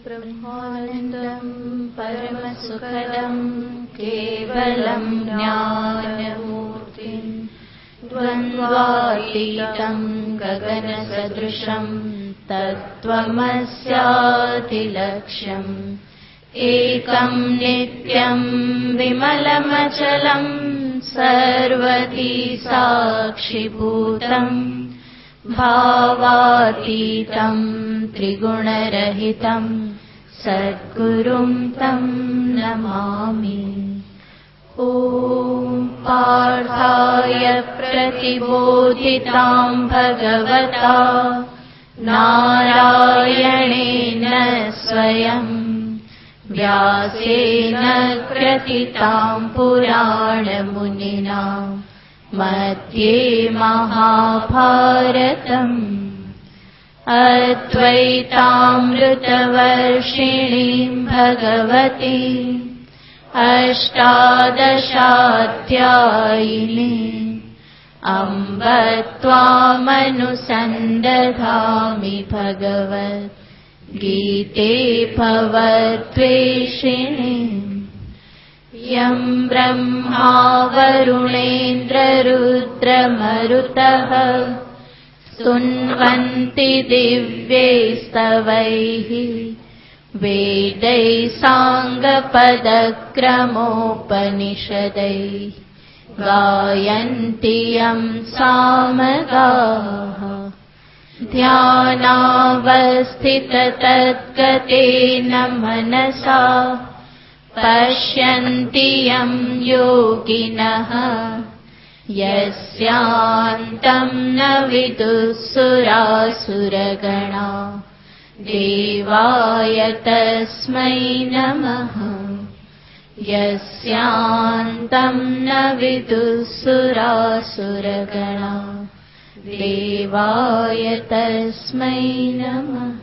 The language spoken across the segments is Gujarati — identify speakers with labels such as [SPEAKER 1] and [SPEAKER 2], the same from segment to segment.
[SPEAKER 1] ब्रह्मानन्दं परमसुखदं केवलं ज्ञानमूर्तिं द्वन्द्वातीतं गगनसदृशं तत्त्वमस्यादिलक्ष्यम् एकं नित्यं विमलमचलं सर्वधी साक्षिभूतम् भावातीतं त्रिगुणरहितं सद्गुरुं तं नमामि। ॐ पार्थाय प्रतिबोधितां भगवता नारायणेन स्वयं व्यासेन ग्रथितां पुराणमुनिना मध्ये महाभारतम् अद्वैतामृतवर्षिणीं भगवती अष्टादशाध्यायिनीं अम्ब त्वामनुसन्दधामि भगवद्गीते भवद्वेषिणीम् यं ब्रह्मा वरुणेन्द्ररुद्रमरुतः स्तुन्वन्ति दिव्यैस्तवैः वेदैः साङ्गपदक्रमोपनिषदैः गायन्ति यं सामगाः ध्यानावस्थिततद्गतेन मनसा पश्यन्ति यं योगिनः यस्यान्तं न विदुःसुरासुरगणा देवाय तस्मै नमः। यस्यान्तं न विदुःसुरासुरगणा देवाय तस्मै नमः।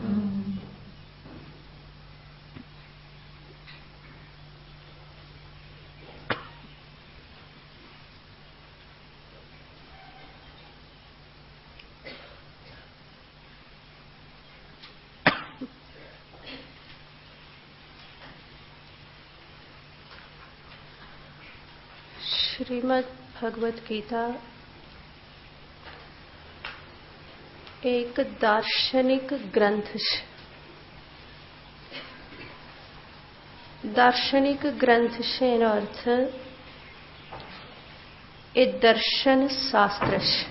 [SPEAKER 2] શ્રીમદ ભગવદ્ ગીતા એક દાર્શનિક ગ્રંથ છે. દાર્શનિક ગ્રંથ છે એનો અર્થ એ દર્શન શાસ્ત્ર છે.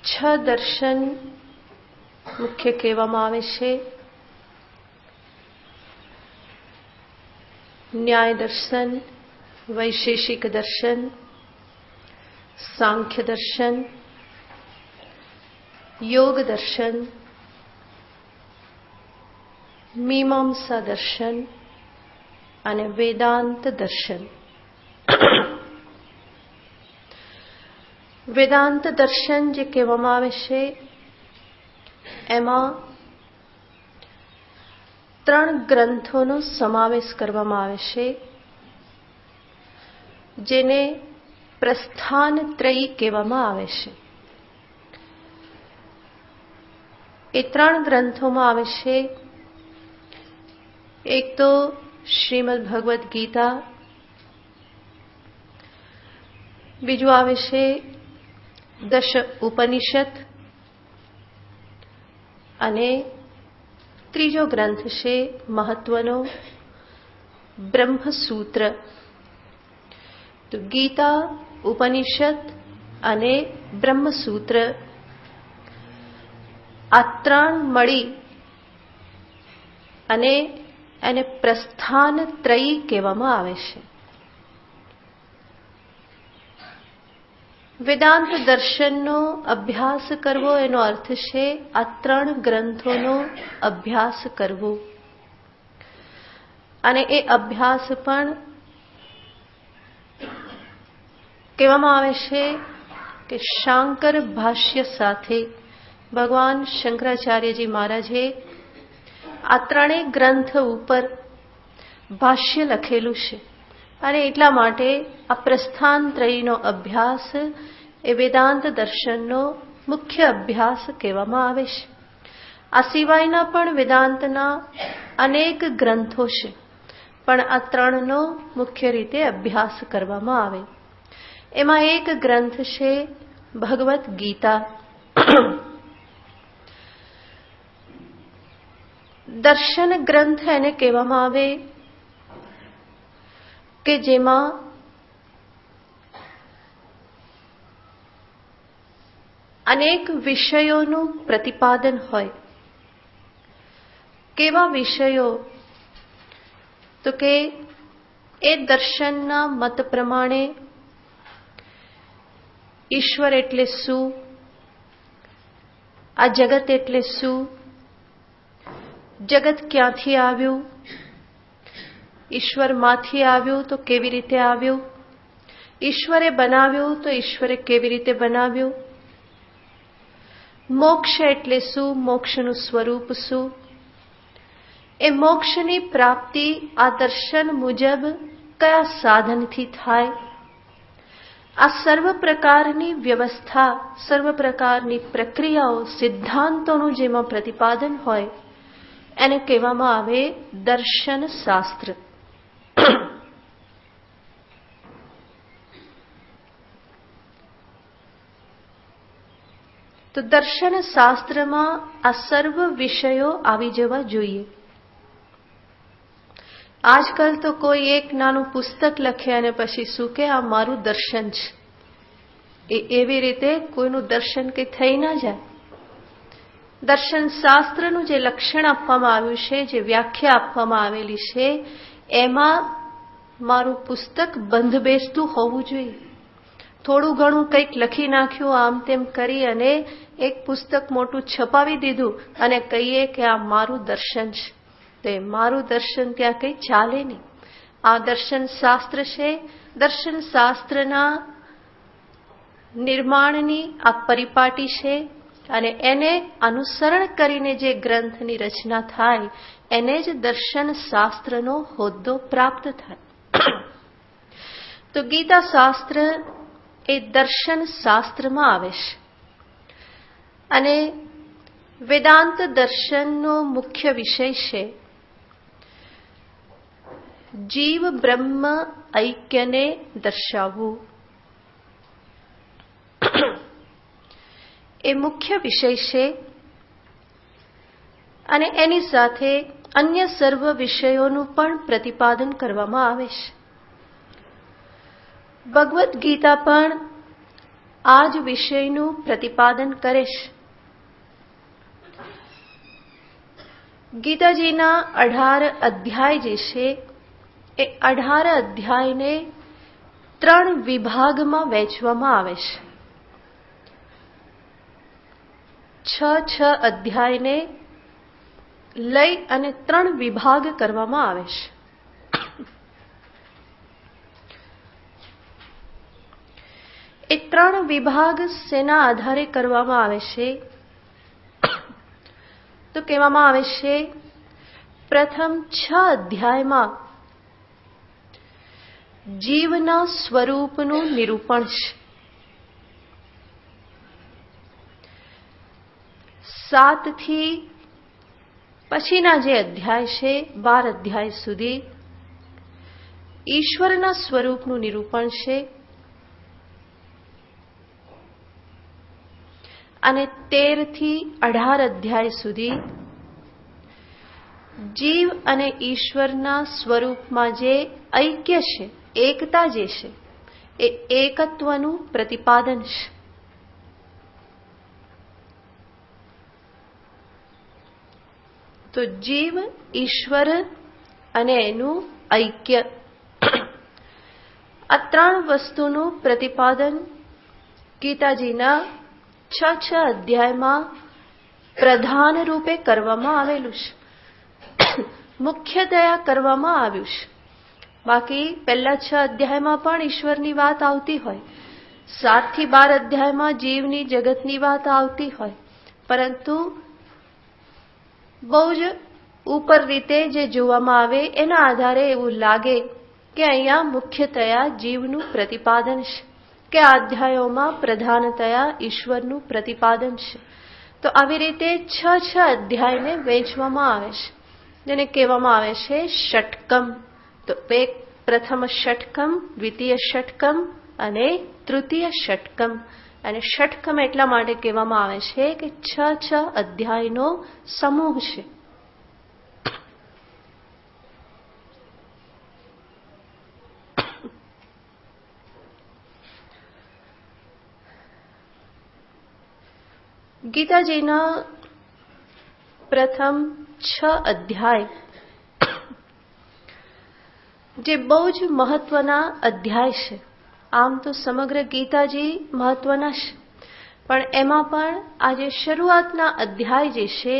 [SPEAKER 2] છ દર્શન મુખ્ય કહેવામાં આવે છે. न्याय दर्शन, वैशेषिक दर्शन, सांख्य दर्शन, योग दर्शन, मीमांसा दर्शन અને વેદાંત દર્શન. વેદાંત દર્શન જે કહેવામાં આવે છે એમાં 3 ગ્રંથોનો સમાવેશ કરવામાં આવે છે જેને પ્રસ્થાનત્રયી કહેવામાં આવે છે. એ 3 ગ્રંથોમાં આવે છે એક તો શ્રીમદ ભગવદ્ ગીતા, બીજું આવે છે દશ ઉપનિષદ અને ત્રીજો ગ્રંથ છે મહત્વનો બ્રહ્મસૂત્ર. તો ગીતા, ઉપનિષદ અને બ્રહ્મસૂત્ર આ 3 મળી અને એને પ્રસ્થાનત્રયી કહેવામાં આવે છે. વેદાંત દર્શનનો અભ્યાસ કરવો એનો અર્થ છે આ 3 ગ્રંથોનો અભ્યાસ કરવો. અને એ અભ્યાસ પણ કહેવામાં આવે છે કે શાંકર ભાષ્ય સાથે ભગવાન શંકરાચાર્યજી મહારાજે આ 3 ગ્રંથ ઉપર ભાષ્ય લખેલું છે. અને એટલા માટે આ પ્રસ્થાનત્રયીનો અભ્યાસ એ વેદાંત દર્શનનો મુખ્ય અભ્યાસ કહેવામાં આવે છે. આ સિવાયના પણ વેદાંતના અનેક ગ્રંથો છે, પણ આ ત્રણનો મુખ્ય રીતે અભ્યાસ કરવામાં આવે. એમાં એક ગ્રંથ છે ભગવદ્ ગીતા. દર્શન ગ્રંથ એને કહેવામાં આવે કે જેમાં અનેક વિષયોનું પ્રતિપાદન હોય. કેવા વિષયો? તો કે એ દર્શનના મત પ્રમાણે ઈશ્વર એટલે શું, આ જગત એટલે શું, જગત ક્યાંથી આવ્યું, ઈશ્વરમાંથી આવ્યું તો કેવી રીતે આવ્યું, ઈશ્વરે બનાવ્યું તો ઈશ્વરે કેવી રીતે બનાવ્યું, મોક્ષ એટલે શું, મોક્ષનું સ્વરૂપ શું, એ મોક્ષની પ્રાપ્તિ આ દર્શન મુજબ કયા સાધનથી થાય, આ સર્વ પ્રકારની વ્યવસ્થા, સર્વ પ્રકારની પ્રક્રિયાઓ, સિદ્ધાંતોનું જેમાં પ્રતિપાદન હોય એને કહેવામાં આવે દર્શન શાસ્ત્ર. તો દર્શન શાસ્ત્રમાં આ સર્વ વિષયો આવી જવા જોઈએ. આજકાલ તો કોઈ એક નાનું પુસ્તક લખે અને પછી શું કે આ મારું દર્શન છે. એવી રીતે કોઈનું દર્શન કે થઈ ના જાય. દર્શન શાસ્ત્રનું જે લક્ષણ આપવામાં આવ્યું છે, જે વ્યાખ્યા આપવામાં આવેલી છે, એમાં મારું પુસ્તક બંધ બેસતું હોવું જોઈએ. થોડું ઘણું કંઈક લખી નાખ્યું આમ તેમ કરી અને એક પુસ્તક મોટું છપાવી દીધું અને કહીએ કે આ મારું દર્શન છે, તો મારું દર્શન ત્યાં કંઈ ચાલે નહીં. આ દર્શન શાસ્ત્ર છે. દર્શન શાસ્ત્રના નિર્માણની આ પરિપાટી છે અને એને અનુસરણ કરીને જે ગ્રંથની રચના થાય એને જ દર્શન શાસ્ત્રનો હોદ્દો પ્રાપ્ત થાય. તો ગીતા શાસ્ત્ર એ દર્શન શાસ્ત્રમાં આવે છે અને વેદાંત દર્શનનો મુખ્ય વિષય છે જીવ બ્રહ્મ ઐક્યને દર્શાવવું. એ મુખ્ય વિષય છે અને એની સાથે અન્ય સર્વ વિષયોનું પણ પ્રતિપાદન કરવામાં આવે છે. ભગવદ્ ગીતા પણ આ જ વિષયનું પ્રતિપાદન કરે છે. ગીતાજીના 18 અધ્યાય જે છે એ 18 અધ્યાયને 3 વિભાગમાં વહેંચવામાં આવે છે. 6 અધ્યાયને લઈ અને 3 વિભાગ કરવામાં આવે છે. એ 3 વિભાગ શેના આધારે કરવામાં આવે છે? તો કહેવામાં આવે છે પ્રથમ 6 અધ્યાયમાં જીવના સ્વરૂપનું નિરૂપણ છે. 7 થી પછીના જે અધ્યાય છે 12 અધ્યાય સુધી ઈશ્વરના સ્વરૂપનું નિરૂપણ છે અને 13 થી 18 અધ્યાય સુધી જીવ અને ઈશ્વરના સ્વરૂપમાં જે ઐક્ય છે, એકતા જે છે, એ એકત્વનું પ્રતિપાદન છે. તો જીવ, ઈશ્વર અને એનું ઐક્ય, આ 3 વસ્તુનું પ્રતિપાદન ગીતાજીના 6 અધ્યાયમાં પ્રધાન રૂપે કરવામાં આવેલું છે, મુખ્યતયા કરવામાં આવ્યું છે. બાકી પહેલા 6 અધ્યાયમાં પણ ઈશ્વરની વાત આવતી હોય, 7 થી 12 અધ્યાયમાં જીવની, જગતની વાત આવતી હોય, પરંતુ બહુ જ ઉપર રીતે જે જોવામાં આવે એના આધારે એવું લાગે કે અહીંયા મુખ્યતયા જીવનું પ્રતિપાદન છે, કે આ અધ્યાયોમાં પ્રધાનતયા ઈશ્વરનું પ્રતિપાદન છે. તો આવી રીતે 6 અધ્યાયને વહેંચવામાં આવે છે, જેને કહેવામાં આવે છે ષટકમ. તો પ્રથમ ષટકમ, દ્વિતીય ષટકમ અને તૃતીય ષટકમ. અને ષટકમ એટલા માટે કહેવામાં આવે છે કે 6 અધ્યાયનો સમૂહ છે. ગીતાજીના પ્રથમ 6 અધ્યાય જે બહુ જ મહત્વના અધ્યાય છે. આમ તો સમગ્ર ગીતાજી મહત્વના છે, પણ એમાં પણ આ જે શરૂઆતના અધ્યાય જે છે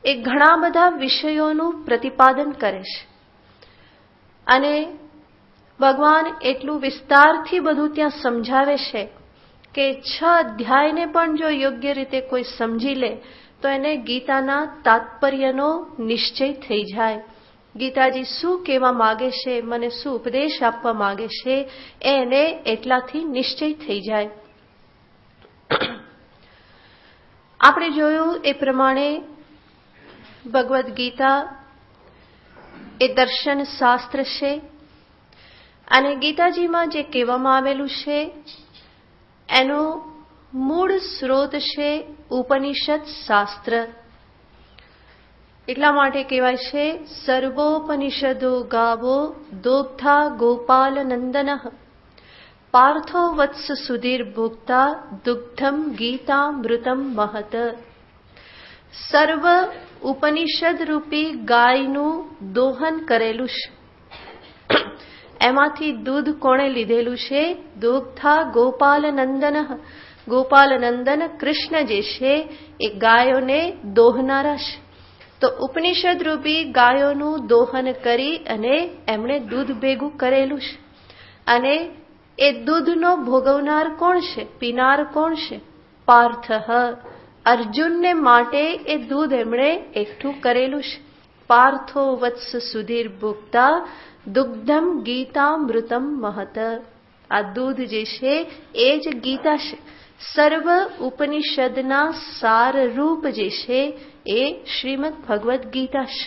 [SPEAKER 2] એ ઘણા બધા વિષયોનું પ્રતિપાદન કરે છે. અને ભગવાન એટલું વિસ્તારથી બધું ત્યાં સમજાવે છે કે 6 અધ્યાયને પણ જો યોગ્ય રીતે કોઈ સમજી લે તો એને ગીતાના તાત્પર્યનો નિશ્ચય થઈ જાય. ગીતાજી શું કહેવા માગે છે, મને શું ઉપદેશ આપવા માગે છે, એને એટલાથી નિશ્ચય થઈ જાય. આપણે જોયું એ પ્રમાણે ભગવદ્ ગીતા એ દર્શન શાસ્ત્ર છે, અને ગીતાજીમાં જે કહેવામાં આવેલું છે એનો મૂળ સ્ત્રોત છે ઉપનિષદ શાસ્ત્ર. એટલા માટે કહેવાય છે સર્વોપનિષદો ગાવો દોગ્ધા ગોપાલ નંદન પાર્થો વત્સ સુધીર ભોક્તા દુગ્ધમ ગીતામૃતમ મહત. સર્વ ઉપનિષદ રૂપી ગાયનું દોહન કરેલું છે. એમાંથી દૂધ કોણે લીધેલું છે? દુગ્ધા ગોપાલ નંદન. ગોપાલ નંદન કૃષ્ણ જે છે એ ગાયોને દોહનારા છે. તો ઉપનિષદ રૂપી ગાયોનું દોહન કરી અને એમણે દૂધ ભેગું કરેલું છે. અને એ દૂધનો ભોગવનાર કોણ છે, પીનાર કોણ છે? પાર્થ. અર્જુનને માટે એ દૂધ એમણે એકઠું કરેલું છે. પાર્થો વત્સ સુધીર ભોક્તા દુગ્ધમ ગીતામૃતમ મહત. આ દૂધ જે છે એ જ ગીતા છે. સર્વ ઉપનિષદના સાર રૂપ જે છે એ શ્રીમદ ભગવદ્ ગીતા છે.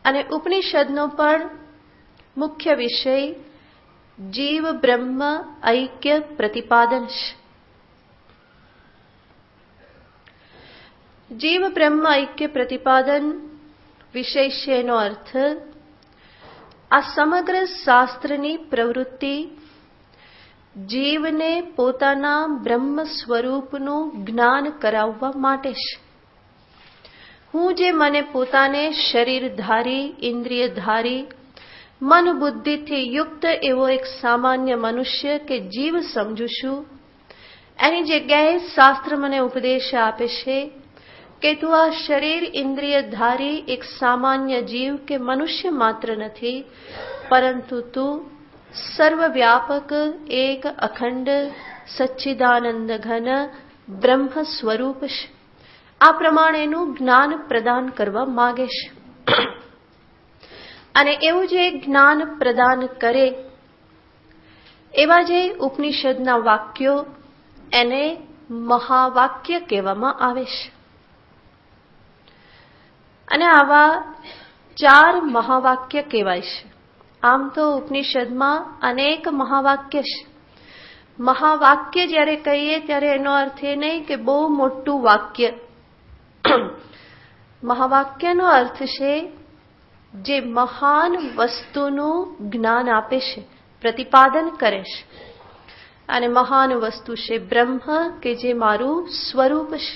[SPEAKER 2] અને ઉપનિષદનો પણ મુખ્ય વિષય જીવ બ્રહ્મ ઐક્ય પ્રતિપાદન છે. જીવ બ્રહ્મ ઐક્ય પ્રતિપાદન વિષય છે એનો અર્થ આ સમગ્ર શાસ્ત્રની પ્રવૃત્તિ જીવને પોતાના બ્રહ્મ સ્વરૂપનું જ્ઞાન કરાવવા માટે છે. હું જે મને પોતાને શરીરધારી, ઇન્દ્રિયધારી, મન બુદ્ધિથી યુક્ત એવો એક સામાન્ય મનુષ્ય કે જીવ સમજુ છું, એની જગ્યાએ શાસ્ત્ર મને ઉપદેશ આપે છે કે તું આ શરીર ઇન્દ્રિયધારી એક સામાન્ય જીવ કે મનુષ્ય માત્ર નથી, પરંતુ તું સર્વવ્યાપક એક અખંડ સચ્ચિદાનંદ ઘન બ્રહ્મ સ્વરૂપ છે. આ પ્રમાણેનું જ્ઞાન પ્રદાન કરવા માગે છે. અને એવું જે જ્ઞાન પ્રદાન કરે એવા જે ઉપનિષદના વાક્યો એને મહાવાક્ય કહેવામાં આવે છે. અને આવા 4 મહાવાક્ય કહેવાય છે. આમ તો ઉપનિષદમાં અનેક મહાવાક્ય છે. મહાવાક્ય જ્યારે કહીએ ત્યારે એનો અર્થ એ નહીં કે બહુ મોટું વાક્ય. મહાવાક્યનો અર્થ છે જે મહાન વસ્તુનું જ્ઞાન આપે છે, પ્રતિપાદન કરે છે. અને મહાન વસ્તુ છે બ્રહ્મ કે જે મારું સ્વરૂપ છે.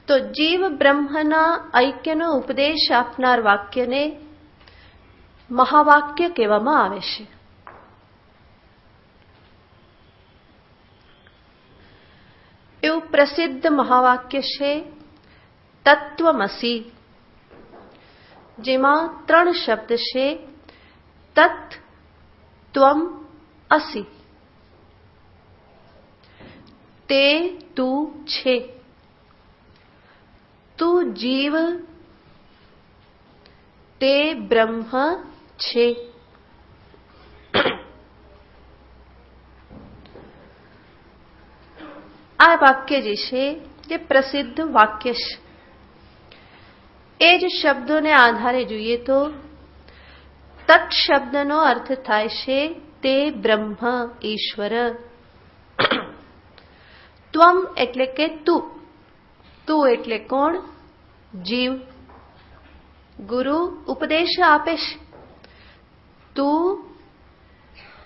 [SPEAKER 2] તો જીવ બ્રહ્મના ઐક્યનો ઉપદેશ આપનાર વાક્યને મહાવાક્ય કહેવામાં આવે છે. એવું પ્રસિદ્ધ મહાવાક્ય છે તત્વમસી, જેમાં 3 શબ્દ છે તત, ત્વમ, અસી. તે તું છે. તું જીવ તે બ્રહ્મ છે. આ વાક્ય જે છે જે પ્રસિદ્ધ વાક્ય છે. એ જ શબ્દોને આધારે જોઈએ તો તત્ શબ્દનો અર્થ થાય છે તે બ્રહ્મ, ઈશ્વર. ત્વમ એટલે કે તું. તું એટલે કોણ? જીવ. ગુરુ ઉપદેશ આપે છે. તું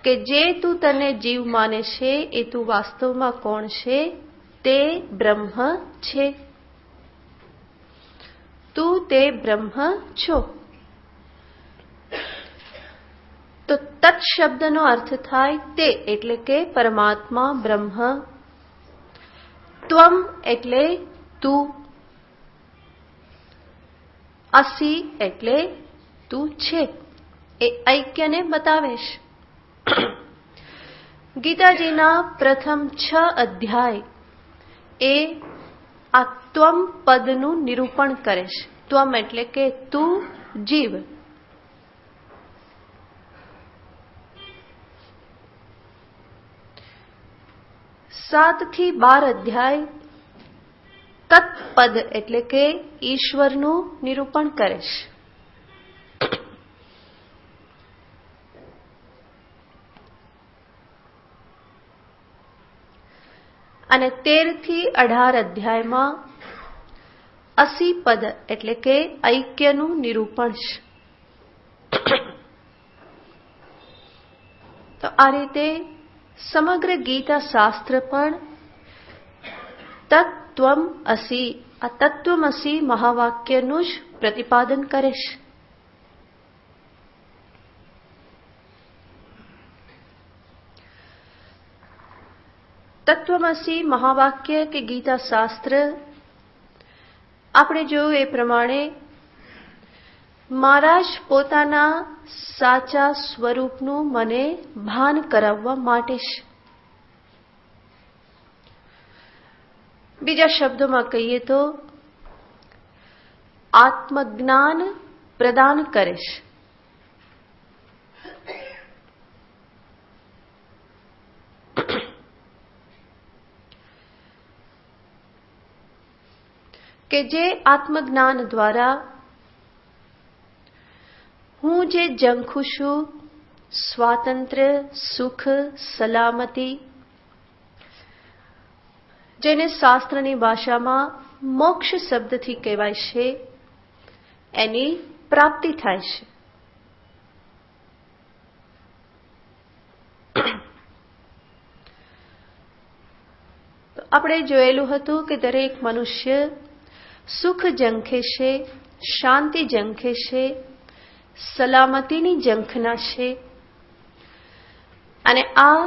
[SPEAKER 2] કે જે તું તને જીવ માને છે એ તું વાસ્તવમાં કોણ છે? તે બ્રહ્મ છે. તું તે બ્રહ્મ છો. તો તત્ શબ્દનો અર્થ થાય તે એટલે કે પરમાત્મા બ્રહ્મ. ત્વમ એટલે તું. અસી એટલે તું છે. એ ઐક્યને બતાવે છે. ગીતાજીના પ્રથમ 6 અધ્યાય એ આ ત્વમ પદનું નિરૂપણ કરે છે. ત્વમ એટલે કે તું, જીવ. સાત થી 12 અધ્યાય તત્પદ એટલે કે ઈશ્વરનું નિરૂપણ કરે છે. અને 13 થી 18 અધ્યાયમાં 80 પદ એટલે કે ઐક્યનું નિરૂપણ છે. તો આ રીતે સમગ્ર ગીતા શાસ્ત્ર પણ તત્વમ અસી, આ તત્વમસી મહાવાક્યનું જ પ્રતિપાદન કરે છે. તત્વમસી મહાવાક્ય કે ગીતા શાસ્ત્ર આપણે જોયું એ પ્રમાણે મહારાજ પોતાના સાચા સ્વરૂપનું મને ભાન કરાવવા માટે છે. બીજા શબ્દોમાં કહીએ તો આત્મજ્ઞાન પ્રદાન કરે છે. કે જે આત્મજ્ઞાન દ્વારા હું જે ઝંખું છું, સ્વાતંત્ર્ય, સુખ, સલામતી, જેને શાસ્ત્રની ભાષામાં મોક્ષ શબ્દથી કહેવાય છે, એની પ્રાપ્તિ થાય છે. તો આપણે જોયેલું હતું કે દરેક મનુષ્ય સુખ ઝંખે છે, શાંતિ ઝંખે છે, સલામતીની ઝંખના છે. અને આ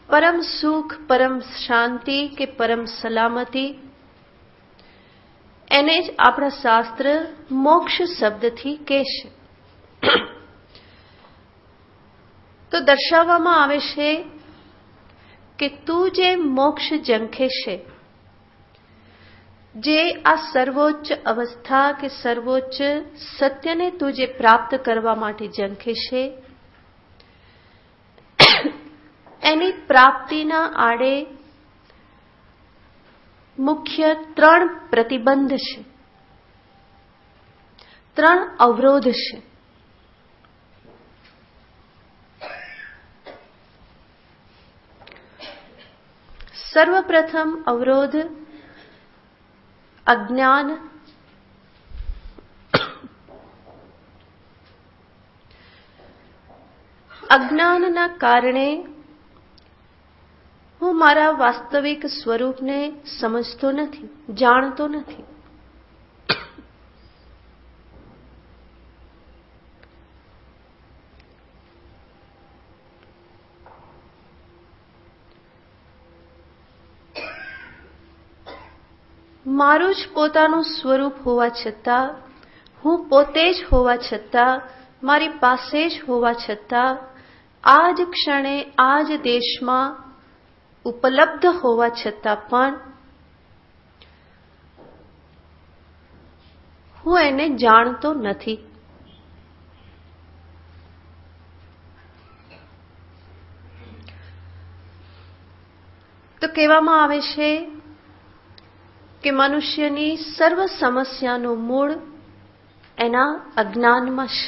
[SPEAKER 2] પરમ સુખ, પરમ શાંતિ કે પરમ સલામતી એને જ આપણા શાસ્ત્ર મોક્ષ શબ્દથી કહે છે. તો દર્શાવવામાં આવે છે કે તું જે મોક્ષ ઝંખે છે, જે આ સર્વોચ્ચ અવસ્થા કે સર્વોચ્ચ સત્યને તું જે પ્રાપ્ત કરવા માટે ઝંખે છે, એની પ્રાપ્તિના આડે મુખ્ય 3 પ્રતિબંધ છે, 3 અવરોધ છે. સર્વપ્રથમ અવરોધ અજ્ઞાન. અજ્ઞાનના કારણે હું મારા વાસ્તવિક સ્વરૂપને સમજતો નથી, જાણતો નથી. મારું જ પોતાનું સ્વરૂપ હોવા છતાં, હું પોતે જ હોવા છતાં, મારી પાસે જ હોવા છતાં, આ જ ક્ષણે આ જ દેશમાં ઉપલબ્ધ હોવા છતાં પણ હું એને જાણતો નથી. તો કહેવામાં આવે છે કે મનુષ્યની સર્વ સમસ્યાનું મૂળ એના અજ્ઞાનમાં છે.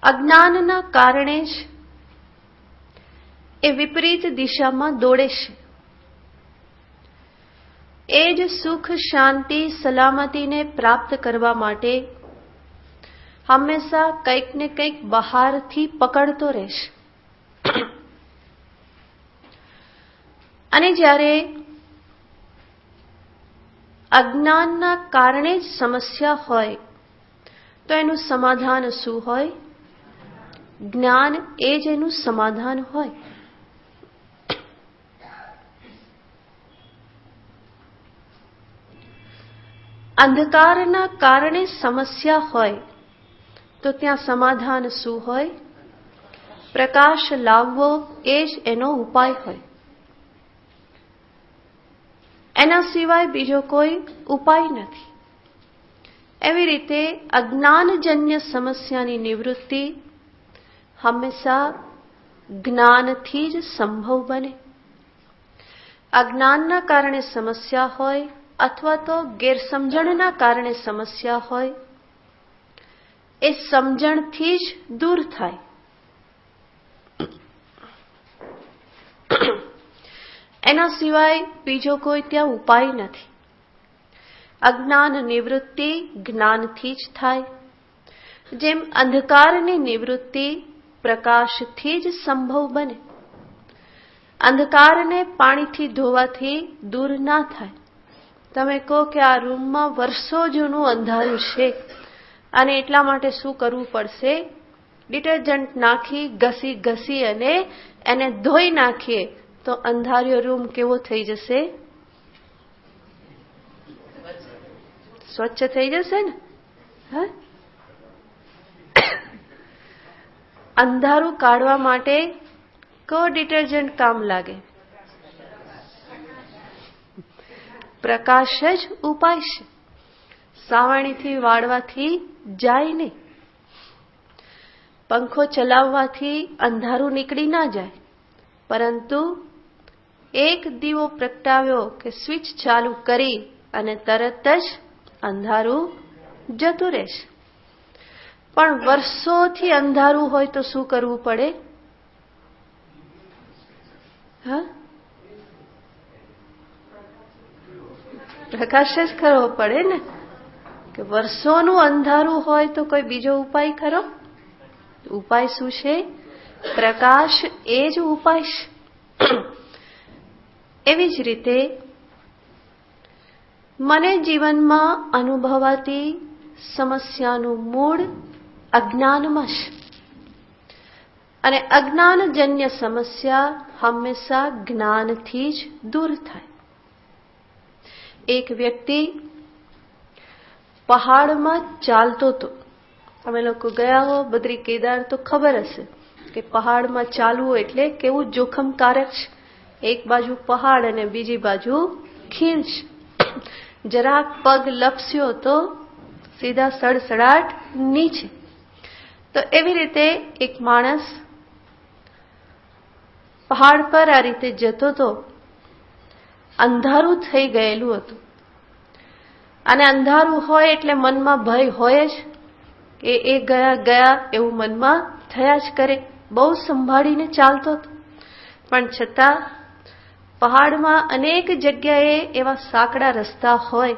[SPEAKER 2] અજ્ઞાનના કારણે જ એ વિપરીત દિશામાં દોડે છે. એ જ સુખ, શાંતિ, સલામતીને પ્રાપ્ત કરવા માટે હંમેશા કંઈક ને કંઈક બહારથી પકડતો રહેશે. અને જ્યારે અજ્ઞાનના કારણે જ સમસ્યા હોય તો એનું સમાધાન શું હોય? જ્ઞાન એ જ એનું સમાધાન હોય. અંધકારના કારણે સમસ્યા હોય તો ત્યાં સમાધાન શું હોય? પ્રકાશ લાવવો એ જ એનો ઉપાય હોય. એના સિવાય બીજો કોઈ ઉપાય નથી. એવી રીતે અજ્ઞાનજન્ય સમસ્યાની નિવૃત્તિ હંમેશા જ્ઞાનથી જ સંભવ બને. અજ્ઞાનના કારણે સમસ્યા હોય અથવા તો ગેરસમજણના કારણે સમસ્યા હોય, એ સમજણથી જ દૂર થાય. એના સિવાય બીજો કોઈ ત્યાં ઉપાય નથી. અજ્ઞાન નિવૃત્તિ જ્ઞાનથી જ થાય. જેમ અંધકારની નિવૃત્તિ પ્રકાશથી જ સંભવ બને. અંધકારને પાણીથી ધોવાથી દૂર ના થાય. તમે કહો કે આ રૂમમાં વર્ષો જૂનું અંધારું છે અને એટલા માટે શું કરવું પડશે? ડિટર્જન્ટ નાખી ઘસી ઘસી અને એને ધોઈ નાખીએ તો અંધાર્યો રૂમ કેવો થઈ જશે? સ્વચ્છ થઈ જશે ને. અંધારું કાઢવા માટે કયો ડિટર્જન્ટ કામ લાગે? પ્રકાશ જ ઉપાય છે. સાવરણીથી વાળવાથી જાય નહીં. પંખો ચલાવવાથી અંધારું નીકળી ના જાય, પરંતુ એક દીવો પ્રગટાવ્યો કે સ્વિચ ચાલુ કરી અને તરત જ અંધારું જતું રહેશે. પણ વર્ષોથી અંધારું હોય તો શું કરવું પડે? પ્રકાશ જ કરવો પડે ને. કે વર્ષોનું અંધારું હોય તો કોઈ બીજો ઉપાય ખરો? ઉપાય શું છે? પ્રકાશ એ જ ઉપાય છે. એવી જ રીતે મને જીવનમાં અનુભવાતી સમસ્યાનું મૂળ અજ્ઞાનમાં છે. અને અજ્ઞાનજન્ય સમસ્યા હંમેશા જ્ઞાનથી જ દૂર થાય. એક વ્યક્તિ પહાડમાં ચાલતો હતો. તમે લોકો ગયા હો બદ્રી કેદાર તો ખબર હશે કે પહાડમાં ચાલવું એટલે કેવું જોખમકારક છે. એક બાજુ પહાડ અને બીજી બાજુ ખીણ છે. જરાક પગ લપસ્યો તો સીધા સડસડાટ નીચે. તો એવી રીતે એક માણસ પહાડ પર આ રીતે જતો હતો. અંધારું થઈ ગયેલું હતું અને અંધારું હોય એટલે મનમાં ભય હોય જ કે એ ગયા એવું મનમાં થયા જ કરે. બહુ સંભાળીને ચાલતો હતો, પણ છતાં પહાડમાં અનેક જગ્યાએ એવા સાંકડા રસ્તા હોય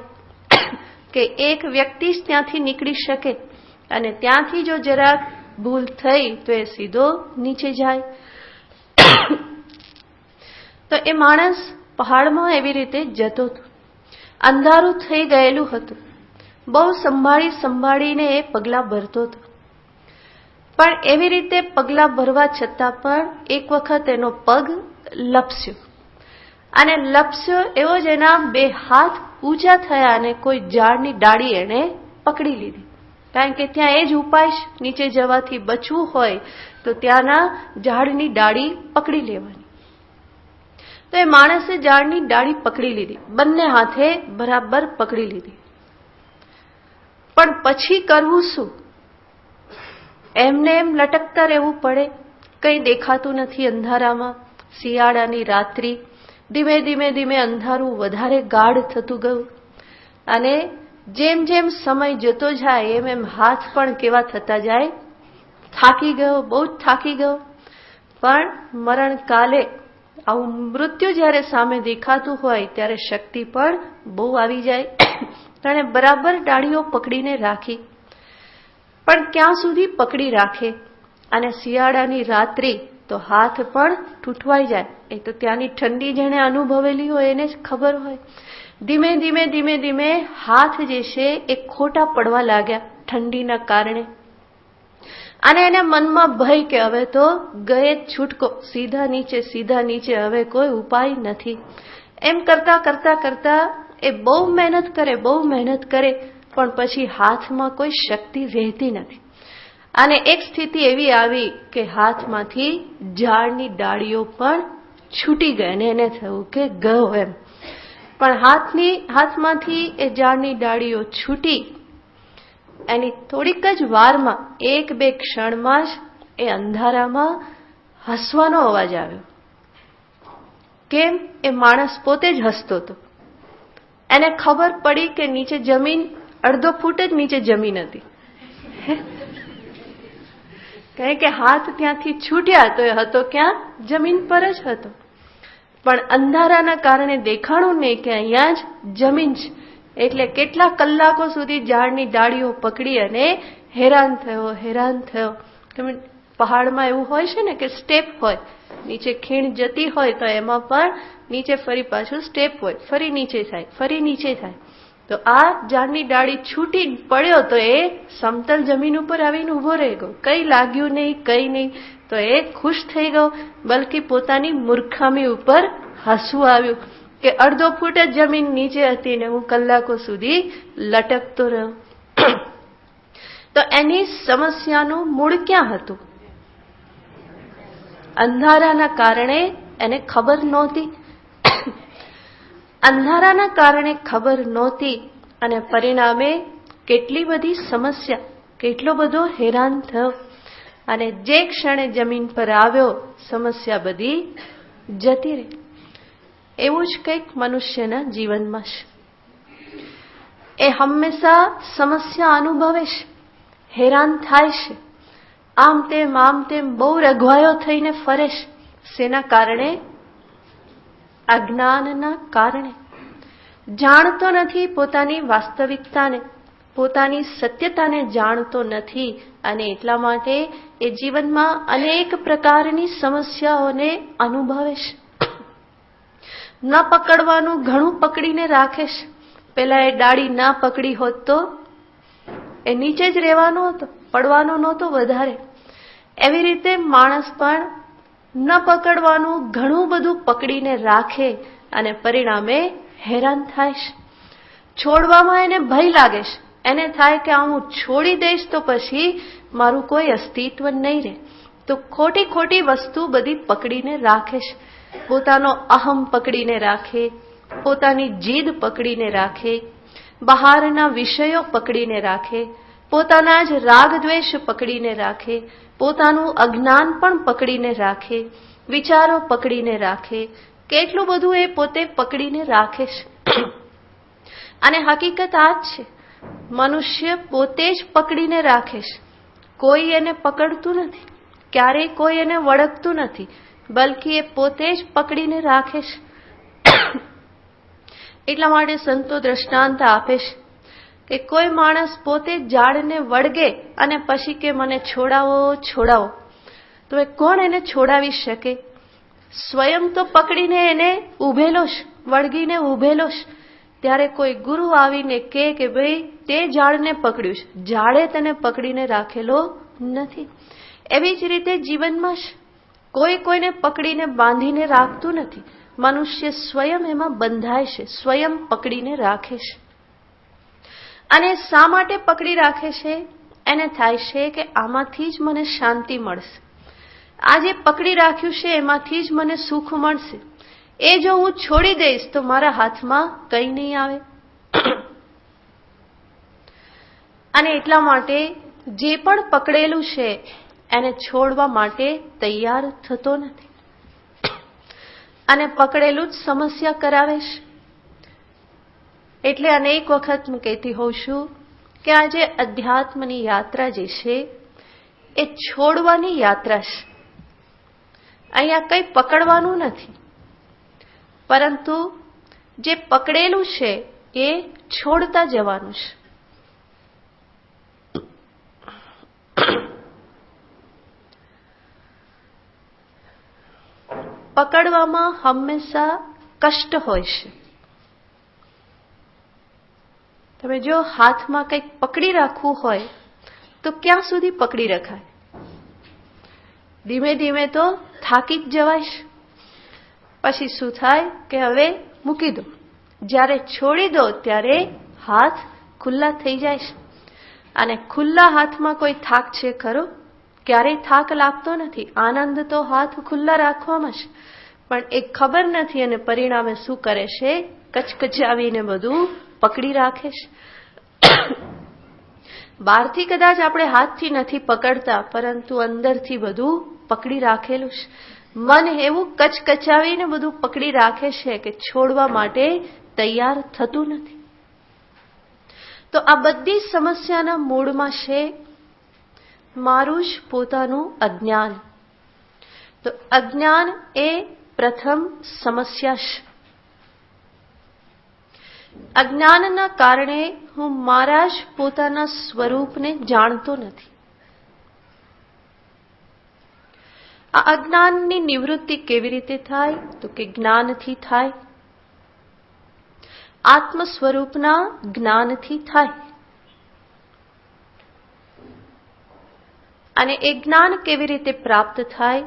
[SPEAKER 2] કે એક વ્યક્તિ જ ત્યાંથી નીકળી શકે અને ત્યાંથી જો જરાક ભૂલ થઈ તો એ સીધો નીચે જાય. તો એ માણસ પહાડમાં એવી રીતે જતો હતો. અંધારું થઈ ગયેલું હતું. બહુ સંભાળીને એ પગલાં ભરતો હતો. પણ એવી રીતે પગલાં ભરવા છતાં પણ એક વખત એનો પગ લપસ્યો. અને લપસ્યો એવો જ એના બે હાથ ઊંચા થયા અને કોઈ ઝાડની ડાળી એને પકડી લીધી. કારણ કે ત્યાં એ જ ઉપાય નીચે જવાથી બચવું હોય તો ત્યાંના ઝાડની ડાળી પકડી લેવાની. તો એ માણસે ઝાડની ડાળી પકડી લીધી, બંને હાથે બરાબર પકડી લીધી. પણ પછી કરવું શું? એમને એમ લટકતા રહેવું પડે. કંઈ દેખાતું નથી અંધારામાં. શિયાળાની રાત્રિ. ધીમે ધીમે ધીમે અંધારું વધારે ગાઢ થતું ગયું. અને જેમ જેમ સમય જતો જાય એમ એમ હાથ પણ કેવા થતા જાય, થાકી ગયો, બહુ જ થાકી ગયો. પણ મરણકાલે આવું મૃત્યુ જ્યારે સામે દેખાતું હોય ત્યારે શક્તિ પણ બહુ આવી જાય. તેણે બરાબર ડાળીઓ પકડીને રાખી. પણ ક્યાં સુધી પકડી રાખે? અને શિયાળાની રાત્રિ તો હાથ પણ તૂટવાઈ જાય. એ તો ત્યાંની ઠંડી જેણે અનુભવેલી હોય એને જ ખબર હોય. ધીમે ધીમે ધીમે ધીમે હાથ જે છે એ ખોટા પડવા લાગ્યા ઠંડીના કારણે. અને એને મનમાં ભય કે હવે તો ગયે છૂટકો, સીધા નીચે, હવે કોઈ ઉપાય નથી. એમ કરતા કરતા કરતા એ બહુ મહેનત કરે, પણ પછી હાથમાં કોઈ શક્તિ રહેતી નથી. અને એક સ્થિતિ એવી આવી કે હાથમાંથી ઝાડની ડાળીઓ પણ છૂટી ગઈ અને એને થયું કે ગયો એમ. પણ હાથમાંથી એ ઝાડની ડાળીઓ છૂટી એની થોડીક જ વારમાં, 1-2 ક્ષણમાં જ એ અંધારામાં હસવાનો અવાજ આવ્યો. કેમ? એ માણસ પોતે જ હસતો હતો. એને ખબર પડી કે નીચે જમીન, અડધો ફૂટ જ નીચે જમીન હતી. કારણ કે હાથ ત્યાંથી છૂટ્યા તો એ હતો ક્યાં? જમીન પર જ હતો. પણ અંધારાના કારણે દેખાણું નહીં કે અહીંયા જ જમીન છે. એટલે કેટલા કલાકો સુધી ઝાડની ડાળીઓ પકડી અને હેરાન થયો. પહાડમાં એવું હોય છે ને કે સ્ટેપ હોય, નીચે ખીણ જતી હોય તો એમાં પણ નીચે ફરી પાછું સ્ટેપ હોય, ફરી નીચે થાય. તો આ ઝાડની ડાળી છૂટી પડ્યો તો એ સમતલ જમીન ઉપર આવીને ઉભો રહી ગયો. કંઈ લાગ્યું નહીં, કંઈ નહીં. તો એ ખુશ થઈ ગયો. બલકી પોતાની મૂર્ખામી ઉપર હસવું આવ્યું કે અડધો ફૂટ જ જમીન નીચે હતી ને હું કલાકો સુધી લટકતો રહ્યો. તો એની સમસ્યાનું મૂળ ક્યાં હતું? અંધારાના કારણે એને ખબર નહોતી. અને પરિણામે કેટલી બધી સમસ્યા, કેટલો બધો હેરાન થયો. અને જે ક્ષણે જમીન પર આવ્યો સમસ્યા બધી જતી રહી. એવું જ કંઈક મનુષ્યના જીવનમાં છે. એ હંમેશા સમસ્યા અનુભવે છે, હેરાન થાય છે, આમ તેમ બહુ રઘવાયો થઈને ફરે છે. શેના કારણે? અજ્ઞાનના કારણે. જાણતો નથી પોતાની વાસ્તવિકતાને, પોતાની સત્યતાને જાણતો નથી. અને એટલા માટે એ જીવનમાં અનેક પ્રકારની સમસ્યાઓને અનુભવે છે. ન પકડવાનું ઘણું પકડીને રાખે છે. પેલા એ ડાળી ના પકડી હોત તો એ નીચે જ રહેવાનો હતો, પડવાનો નહોતો વધારે. એવી રીતે માણસ પણ ન પકડવાનું ઘણું બધું પકડીને રાખે અને પરિણામે હેરાન થાય છે. છોડવામાં એને ભય લાગે છે. એને થાય કે હું છોડી દઈશ તો પછી મારું કોઈ અસ્તિત્વ નહીં રહે. તો ખોટી વસ્તુ બધી પકડીને રાખે છે. પોતાનો અહમ પકડીને રાખે, પોતાની જીદ પકડીને રાખે, બહારના વિષયો પકડીને રાખે, પોતાના જ રાગ દ્વેષ પકડીને રાખે, પોતાનું અજ્ઞાન પણ પકડીને રાખે, વિચારો પકડીને રાખે. કેટલું બધું એ પોતે પકડીને રાખે છે. અને હકીકત આ જ છે, મનુષ્ય પોતે જ પકડીને રાખે છે. કોઈ એને પકડતું નથી, ક્યારેય કોઈ એને વળગતું નથી, બલકી એ પોતે જ પકડીને રાખે છે. એટલા માટે સંતો દ્રષ્ટાંત આપે છે કે કોઈ માણસ પોતે ઝાડને વળગે અને પછી કે મને છોડાવો, તો એ કોણ એને છોડાવી શકે? સ્વયં તો પકડીને એને ઉભેલો છે, વળગીને ઉભેલો છે. ત્યારે કોઈ ગુરુ આવીને કહે કે ભાઈ તે ઝાડને પકડ્યું છે, ઝાડે તેને પકડીને રાખેલો નથી. એવી જ રીતે જીવનમાં છે, કોઈ કોઈને પકડીને બાંધીને રાખતું નથી. મનુષ્ય સ્વયં એમાં બંધાય છે, સ્વયં પકડીને રાખે છે. અને શા માટે પકડી રાખે છે? એને થાય છે કે આમાંથી જ મને શાંતિ મળશે, આ જે પકડી રાખ્યું છે એમાંથી જ મને સુખ મળશે. એ જો હું છોડી દઈશ તો મારા હાથમાં કંઈ નહીં આવે. અને એટલા માટે જે પણ પકડેલું છે એને છોડવા માટે તૈયાર થતો નથી અને પકડેલું જ સમસ્યા કરાવે છે. એટલે અનેક વખત હું કહેતી હોઉં છું કે આ જે અધ્યાત્મની યાત્રા જે છે એ છોડવાની યાત્રા છે. અહીંયા કંઈ પકડવાનું નથી, પરંતુ જે પકડેલું છે એ છોડતા જવાનું છે. પકડવામાં હંમેશા કષ્ટ હોય છે. તમે જો હાથમાં કંઈક પકડી રાખવું હોય તો ક્યાં સુધી પકડી રખાય? ધીમે ધીમે તો થાકી જ જવાય છે. પછી શું થાય કે હવે મૂકી દો. જ્યારે છોડી દો ત્યારે હાથ ખુલ્લા થઈ જાય છે. અને ખુલ્લા હાથમાં કોઈ થાક છે ખરો? ક્યારેય થાક લાગતો નથી. આનંદ તો હાથ ખુલ્લા રાખવામાં છે, પણ એ ખબર નથી અને પરિણામે શું કરે છે? કચકચાવીને બધું પકડી રાખે છે. બહારથી કદાચ આપણે હાથથી નથી પકડતા, પરંતુ અંદરથી બધું પકડી રાખેલું છે. મન એવું કચકચાવીને બધું પકડી રાખે છે કે છોડવા માટે તૈયાર થતું નથી. તો આ બધી સમસ્યાના મૂળમાં છે મારું જ પોતાનું અજ્ઞાન. તો અજ્ઞાન એ પ્રથમ સમસ્યા છે. અજ્ઞાનના કારણે હું મારા જ પોતાના સ્વરૂપને જાણતો નથી. આ અજ્ઞાનની નિવૃત્તિ કેવી રીતે થાય? તો કે જ્ઞાનથી થાય. આત્મ સ્વરૂપના જ્ઞાનથી થાય. અને એ જ્ઞાન કેવી રીતે પ્રાપ્ત થાય?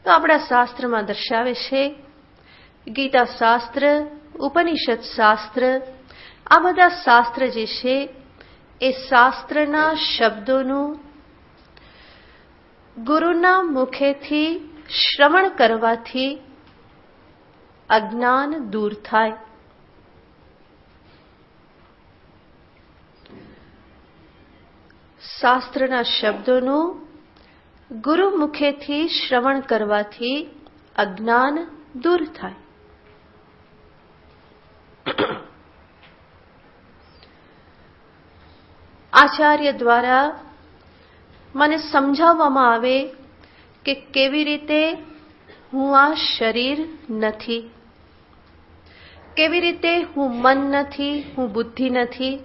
[SPEAKER 2] તો આપણા શાસ્ત્રમાં દર્શાવે છે. ગીતા શાસ્ત્ર, ઉપનિષદ શાસ્ત્ર, આ બધા શાસ્ત્ર જે છે એ શાસ્ત્રના શબ્દોનું ગુરુના મુખેથી શ્રવણ કરવાથી અજ્ઞાન દૂર થાય. શાસ્ત્રના શબ્દોનું ગુરુ મુખેથી શ્રવણ કરવાથી અજ્ઞાન દૂર થાય. આચાર્ય દ્વારા મને સમજાવવામાં આવે કે કેવી રીતે હું આ શરીર નથી, કેવી રીતે હું મન નથી, હું બુદ્ધિ નથી,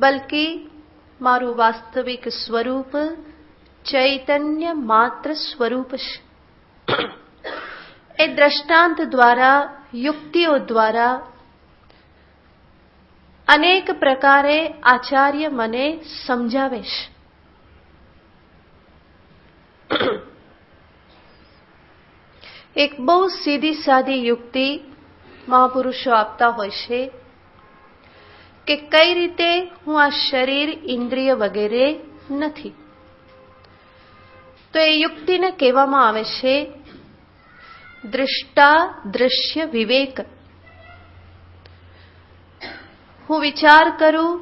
[SPEAKER 2] બલ્કિ મારું વાસ્તવિક સ્વરૂપ ચૈતન્ય માત્ર સ્વરૂપ છે. એ દ્રષ્ટાંત દ્વારા, યુક્તિઓ દ્વારા અનેક પ્રકારે આચાર્ય મને સમજાવે છે. એક બહુ સીધી સાદી યુક્તિ મહાપુરુષો આપતા હોય છે કે કઈ રીતે હું આ શરીર, ઇન્દ્રિય વગેરે નથી. તો એ યુક્તિને કહેવામાં આવે છે દૃષ્ટા દૃશ્ય વિવેક. હું વિચાર કરું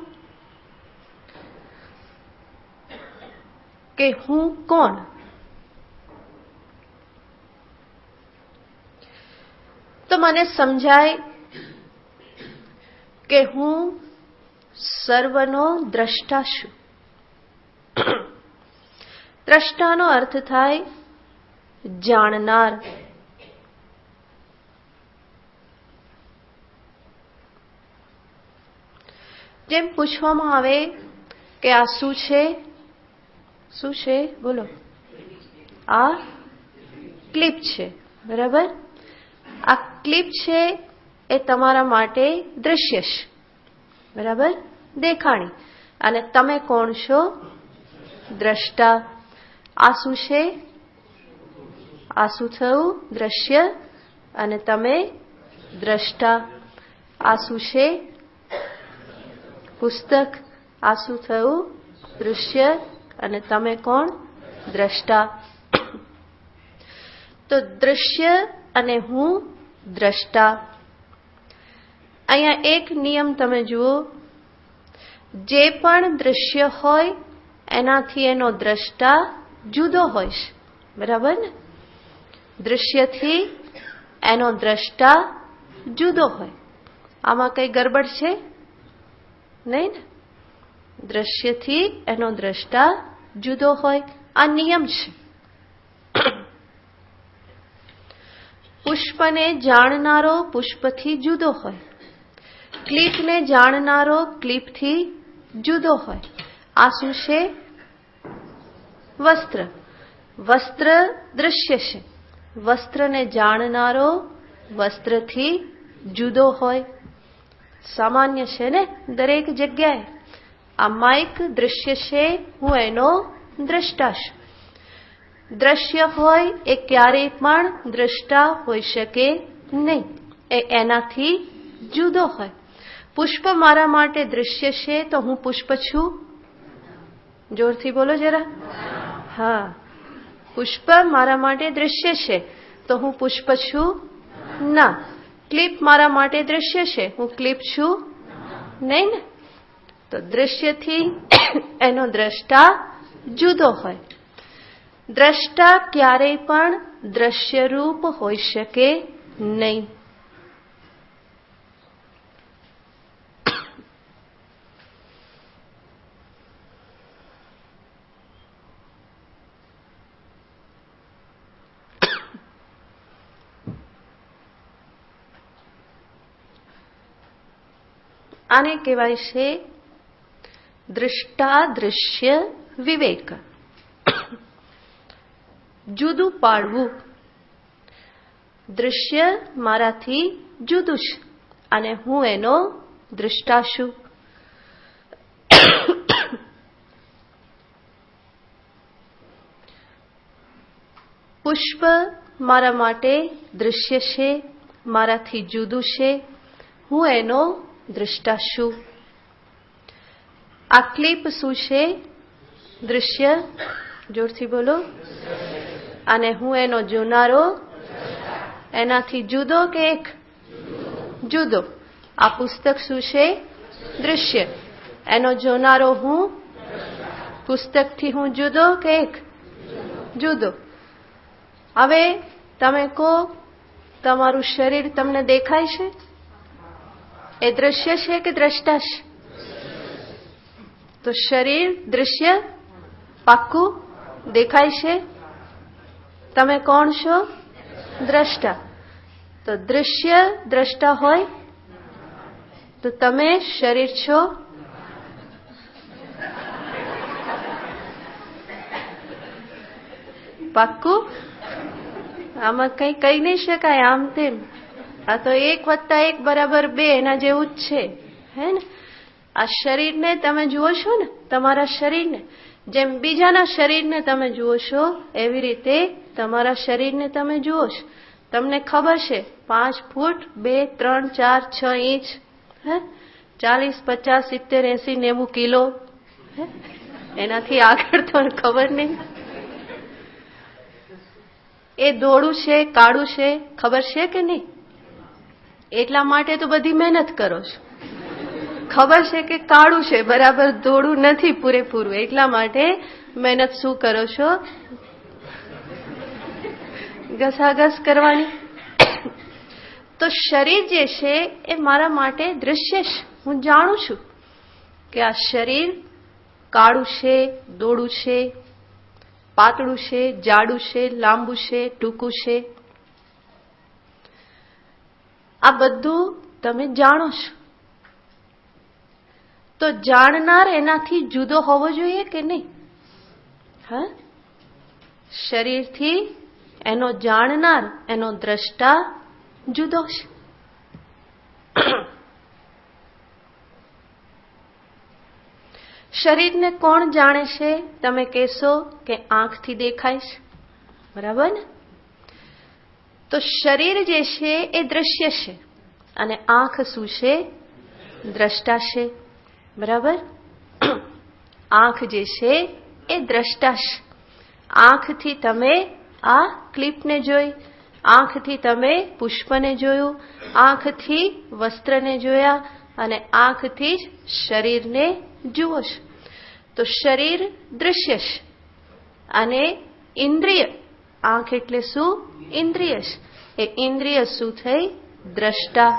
[SPEAKER 2] કે હું કોણ? તો મને સમજાય કે હું સર્વનો દ્રષ્ટા છું. દ્રષ્ટાનો અર્થ થાય જાણનાર. જેમ પૂછવામાં આવે કે આ શું છે? શું છે? બોલો. આ ક્લિપ છે, બરાબર? આ ક્લિપ છે એ તમારા માટે દૃશ્ય છે, બરાબર? દેખાણી. અને તમે કોણ છો? દ્રષ્ટા. આ શું છે? આ શું થયું? દ્રશ્ય. અને તમે દ્રષ્ટા. આ શું છે? પુસ્તક. આ શું થયું? દૃશ્ય. અને તમે કોણ? દ્રષ્ટા. તો દૃશ્ય અને હું દ્રષ્ટા. અહીંયા એક નિયમ તમે જુઓ, જે પણ દૃશ્ય હોય એનાથી એનો દ્રષ્ટા જુદો હોય છે. બરાબર ને? દૃશ્યથી એનો દ્રષ્ટા જુદો હોય. આમાં કઈ ગરબડ છે નહીં ને? દ્રશ્યથી એનો દ્રષ્ટા જુદો હોય, આ નિયમ છે. પુષ્પને જાણનારો પુષ્પથી જુદો હોય, ક્લિપને જાણનારો ક્લિપથી જુદો હોય. આ શું છે? વસ્ત્ર. વસ્ત્ર દૃશ્ય છે. વસ્ત્રને જાણનારો વસ્ત્રથી જુદો હોય. સામાન્ય છે ને દરેક જગ્યાએ. આ માઇક દૃશ્ય છે, હું એનો દ્રષ્ટા છું. દ્રશ્ય હોય એ ક્યારેય પણ દ્રષ્ટા હોઈ શકે નહીં, એ એનાથી જુદો હોય. પુષ્પ મારા માટે દૃશ્ય છે તો હું પુષ્પ છું? જોરથી બોલો જરા. હા, પુષ્પ મારા માટે દૃશ્ય છે તો હું પુષ્પ છું? ના. ક્લિપ મારા માટે દૃશ્ય છે, હું ક્લિપ છું? નહીં ને? તો દૃશ્યથી એનો દ્રષ્ટા જુદો હોય. દ્રષ્ટા ક્યારેય પણ દ્રશ્યરૂપ હોઈ શકે નહીં. આને કહેવાય છે દૃષ્ટા દૃશ્ય વિવેક. જુદું પાડવું. દૃશ્ય મારાથી જુદું છે અને હું એનો દ્રષ્ટા છું. પુષ્પ મારા માટે દૃશ્ય છે, મારાથી જુદું છે, હું એનો દ્રષ્ટા છું. આ ક્લિપ શું છે? દૃશ્ય. જોરથી બોલો. અને હું એનો જોનારો, એનાથી જુદો કે એક? જુદો. આ પુસ્તક શું છે? દૃશ્ય. એનો જોનારો હું, પુસ્તકથી હું જુદો કે એક? જુદો. હવે તમે કહો, તમારું શરીર તમને દેખાય છે? એ દ્રશ્ય છે કે દ્રષ્ટા છે? તો શરીર દૃશ્ય પાક્કું દેખાય છે. તમે કોણ છો? દ્રષ્ટા. તો દૃશ્ય દ્રષ્ટા હોય તો તમે શરીર છો? પાક્કું? આમાં કઈ કહી નહીં શકાય આમ તેમ. આ તો 1 + 1 = 2 એના જેવું જ છે, હે ને? આ શરીરને તમે જુઓ છો ને, તમારા શરીરને જેમ બીજાના શરીરને તમે જુઓ છો એવી રીતે તમારા શરીરને તમે જુઓ છો. તમને ખબર છે 5 ફૂટ 2, 3, 4, 6 ઇંચ, 40, 50, 70, 80, 90 કિલો. એનાથી આગળ તો ખબર નહીં. એ ધોળું છે, કાળું છે, ખબર છે કે નહીં? એટલા માટે તો બધી મહેનત કરો છો. ખબર છે કે કાળું છે, બરાબર ધોળું નથી પૂરેપૂરું, એટલા માટે મહેનત શું કરો છો? ઘસાઘસ કરવાની. તો શરીર જે છે એ મારા માટે દૃશ્ય છે. હું જાણું છું કે આ શરીર કાળું છે, ધોળું છે, પાતળું છે, જાડું છે, લાંબુ છે, ટૂંકું છે. આ બધું તમે જાણો છો. તો જાણનાર એનાથી જુદો હોવો જોઈએ કે નહીં? હા, શરીરથી એનો જાણનાર, એનો દ્રષ્ટા જુદો છે. શરીરને કોણ જાણે છે? તમે કહેશો કે આંખથી દેખાય છે, બરાબર ને? તો શરીર જે છે એ દ્રશ્ય છે અને આંખ શું છે? દ્રષ્ટા છે, બરાબર? આંખ જે છે એ દ્રષ્ટા છે આંખથી તમે આ ક્લિપને જોઈ, આંખથી તમે પુષ્પને જોયું, આંખથી વસ્ત્રને જોયા અને આંખથી જ શરીરને જુઓ છો. તો શરીર દૃશ્ય છે અને ઇન્દ્રિય, આંખ એટલે શું? ઇન્દ્રિય છે. એ ઇન્દ્રિય શું થઈ? દ્રષ્ટા.